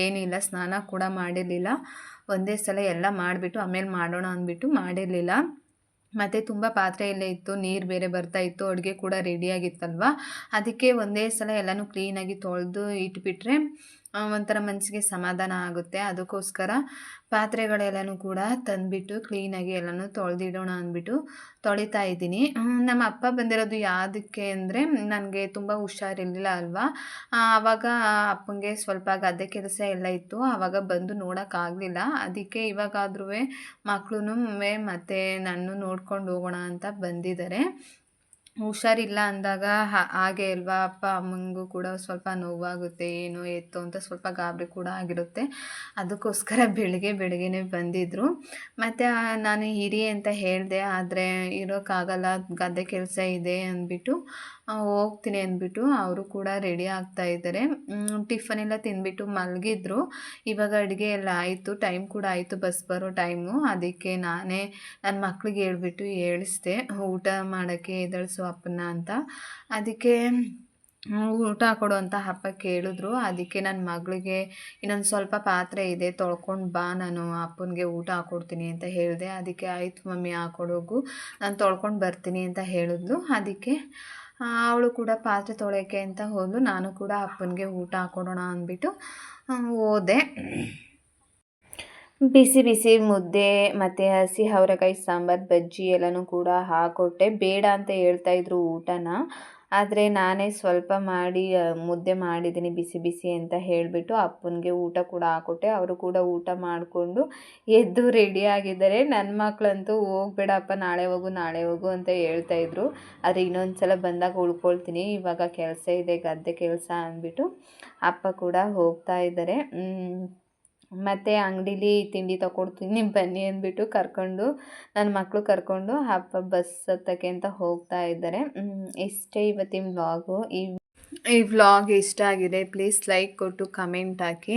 Speaker 1: ಏನಿಲ್ಲ, ಸ್ನಾನ ಕೂಡ ಮಾಡಿರಲಿಲ್ಲ. ಒಂದೇ ಸಲ ಎಲ್ಲ ಮಾಡಿಬಿಟ್ಟು ಆಮೇಲೆ ಮಾಡೋಣ ಅಂದ್ಬಿಟ್ಟು ಮಾಡಿರಲಿಲ್ಲ. ಮತ್ತು ತುಂಬ ಪಾತ್ರೆ ಎಲ್ಲ ಇತ್ತು, ನೀರು ಬೇರೆ ಬರ್ತಾ ಇತ್ತು, ಅಡುಗೆ ಕೂಡ ರೆಡಿಯಾಗಿತ್ತಲ್ವ. ಅದಕ್ಕೆ ಒಂದೇ ಸಲ ಎಲ್ಲನೂ ಕ್ಲೀನಾಗಿ ತೊಳೆದು ಇಟ್ಬಿಟ್ರೆ ಒಂಥರ ಮನಸ್ಸಿಗೆ ಸಮಾಧಾನ ಆಗುತ್ತೆ. ಅದಕ್ಕೋಸ್ಕರ ಪಾತ್ರೆಗಳೆಲ್ಲನೂ ಕೂಡ ತಂದುಬಿಟ್ಟು ಕ್ಲೀನಾಗಿ ಎಲ್ಲನೂ ತೊಳೆದಿಡೋಣ ಅಂದ್ಬಿಟ್ಟು ತೊಳಿತಾ ಇದ್ದೀನಿ. ನಮ್ಮ ಅಪ್ಪ ಬಂದಿರೋದು ಯಾವುದಕ್ಕೆ ಅಂದರೆ, ನನಗೆ ತುಂಬ ಹುಷಾರಿರಲಿಲ್ಲ ಅಲ್ವಾ, ಆವಾಗ ಅಪ್ಪನಿಗೆ ಸ್ವಲ್ಪ ಗದ್ದೆ ಕೆಲಸ ಎಲ್ಲ ಇತ್ತು, ಆವಾಗ ಬಂದು ನೋಡೋಕ್ಕಾಗಲಿಲ್ಲ. ಅದಕ್ಕೆ ಇವಾಗಾದ್ರೂ ಮಕ್ಕಳು ಮತ್ತು ನನ್ನ ನೋಡ್ಕೊಂಡು ಹೋಗೋಣ ಅಂತ ಬಂದಿದ್ದಾರೆ. ಹುಷಾರಿಲ್ಲ ಅಂದಾಗ ಹಾಗೆ ಅಲ್ವಾ, ಅಪ್ಪ ಅಮ್ಮನಿಗೂ ಕೂಡ ಸ್ವಲ್ಪ ನೋವಾಗುತ್ತೆ, ಏನು ಎತ್ತು ಅಂತ ಸ್ವಲ್ಪ ಗಾಬರಿ ಕೂಡ ಆಗಿರುತ್ತೆ. ಅದಕ್ಕೋಸ್ಕರ ಬೆಳಗ್ಗೆನೇ ಬಂದಿದ್ದರು. ಮತ್ತು ನಾನು ಇರಿ ಅಂತ ಹೇಳಿದೆ, ಆದರೆ ಇರೋಕ್ಕಾಗಲ್ಲ, ಗದ್ದೆ ಕೆಲಸ ಇದೆ ಅಂದ್ಬಿಟ್ಟು ಹೋಗ್ತೀನಿ ಅಂದ್ಬಿಟ್ಟು ಅವರು ಕೂಡ ರೆಡಿ ಆಗ್ತಾಯಿದ್ದಾರೆ. ಟಿಫನ್ ಎಲ್ಲ ತಿಂದ್ಬಿಟ್ಟು ಮಲಗಿದ್ರು. ಇವಾಗ ಅಡುಗೆ ಎಲ್ಲ ಆಯಿತು, ಟೈಮ್ ಕೂಡ ಆಯಿತು, ಬಸ್ ಬರೋ ಟೈಮು. ಅದಕ್ಕೆ ನಾನೇ ನನ್ನ ಮಕ್ಳಿಗೆ ಹೇಳ್ಬಿಟ್ಟು ಹೇಳಿಸ್ದೆ ಊಟ ಮಾಡೋಕ್ಕೆ ಎದ್ದೇಳಿಸು ಅಪ್ಪನ್ನ ಅಂತ. ಅದಕ್ಕೆ ಊಟ ಕೊಡು ಅಂತ ಅಪ್ಪ ಕೇಳಿದ್ರು. ಅದಕ್ಕೆ ನನ್ನ ಮಗಳಿಗೆ ಇನ್ನೊಂದು ಸ್ವಲ್ಪ ಪಾತ್ರೆ ಇದೆ, ತೊಳ್ಕೊಂಡು ಬಾ, ನಾನು ಅಪ್ಪನಿಗೆ ಊಟ ಹಾಕ್ಕೊಡ್ತೀನಿ ಅಂತ ಹೇಳಿದೆ. ಅದಕ್ಕೆ ಆಯಿತು ಮಮ್ಮಿ, ಹಾಕ್ಕೊಡೋಗು, ನಾನು ತೊಳ್ಕೊಂಡು ಬರ್ತೀನಿ ಅಂತ ಹೇಳಿದ್ಲು. ಅದಕ್ಕೆ ಅವಳು ಕೂಡ ಪಾತ್ರೆ ತೊಳೆಯೋಕ್ಕೆ ಅಂತ ಹೋದ್ಲು. ನಾನು ಕೂಡ ಅಪ್ಪನಿಗೆ ಊಟ ಹಾಕ್ಕೊಡೋಣ ಅಂದ್ಬಿಟ್ಟು ಹೋದೆ. ಬಿಸಿ ಬಿಸಿ ಮುದ್ದೆ ಮತ್ತು ಹಸಿ ಅವರೆಕಾಯಿ ಸಾಂಬಾರು, ಬಜ್ಜಿ ಎಲ್ಲನೂ ಕೂಡ ಹಾಕ್ಕೊಟ್ಟೆ. ಬೇಡ ಅಂತ ಹೇಳ್ತಾಯಿದ್ರು ಊಟನ, ಆದರೆ ನಾನೇ ಸ್ವಲ್ಪ ಮಾಡಿ ಮುದ್ದೆ ಮಾಡಿದ್ದೀನಿ ಬಿಸಿ ಬಿಸಿ ಅಂತ ಹೇಳಿಬಿಟ್ಟು ಅಪ್ಪನಿಗೆ ಊಟ ಕೂಡ ಹಾಕ್ಕೊಟ್ಟೆ. ಅವರು ಕೂಡ ಊಟ ಮಾಡಿಕೊಂಡು ಎದ್ದು ರೆಡಿಯಾಗಿದ್ದಾರೆ. ನನ್ನ ಮಕ್ಕಳಂತೂ ಹೋಗ್ಬೇಡಪ್ಪ, ನಾಳೆ ಹೋಗು ಅಂತ ಹೇಳ್ತಾಯಿದ್ರು. ಆದರೆ ಇನ್ನೊಂದು ಸಲ ಬಂದಾಗ ಉಳ್ಕೊಳ್ತೀನಿ, ಇವಾಗ ಕೆಲಸ ಇದೆ, ಗದ್ದೆ ಕೆಲಸ ಅಂದ್ಬಿಟ್ಟು ಅಪ್ಪ ಕೂಡ ಹೋಗ್ತಾ ಇದ್ದಾರೆ. ಮತ್ತು ಅಂಗಡೀಲಿ ತಿಂಡಿ ತಗೊಡ್ತೀನಿ ಬನ್ನಿ ಅಂದ್ಬಿಟ್ಟು ನನ್ನ ಮಕ್ಕಳು ಕರ್ಕೊಂಡು ಅಪ್ಪ ಬಸ್ ಹತ್ತಕ್ಕೆ ಅಂತ ಹೋಗ್ತಾ ಇದ್ದಾರೆ. ಇಷ್ಟೇ ಇವತ್ತಿನ ವ್ಲಾಗು. ಈ ವ್ಲಾಗ್ ಇಷ್ಟ ಆಗಿದೆ, ಪ್ಲೀಸ್ ಲೈಕ್ ಕೊಟ್ಟು ಕಮೆಂಟ್ ಹಾಕಿ.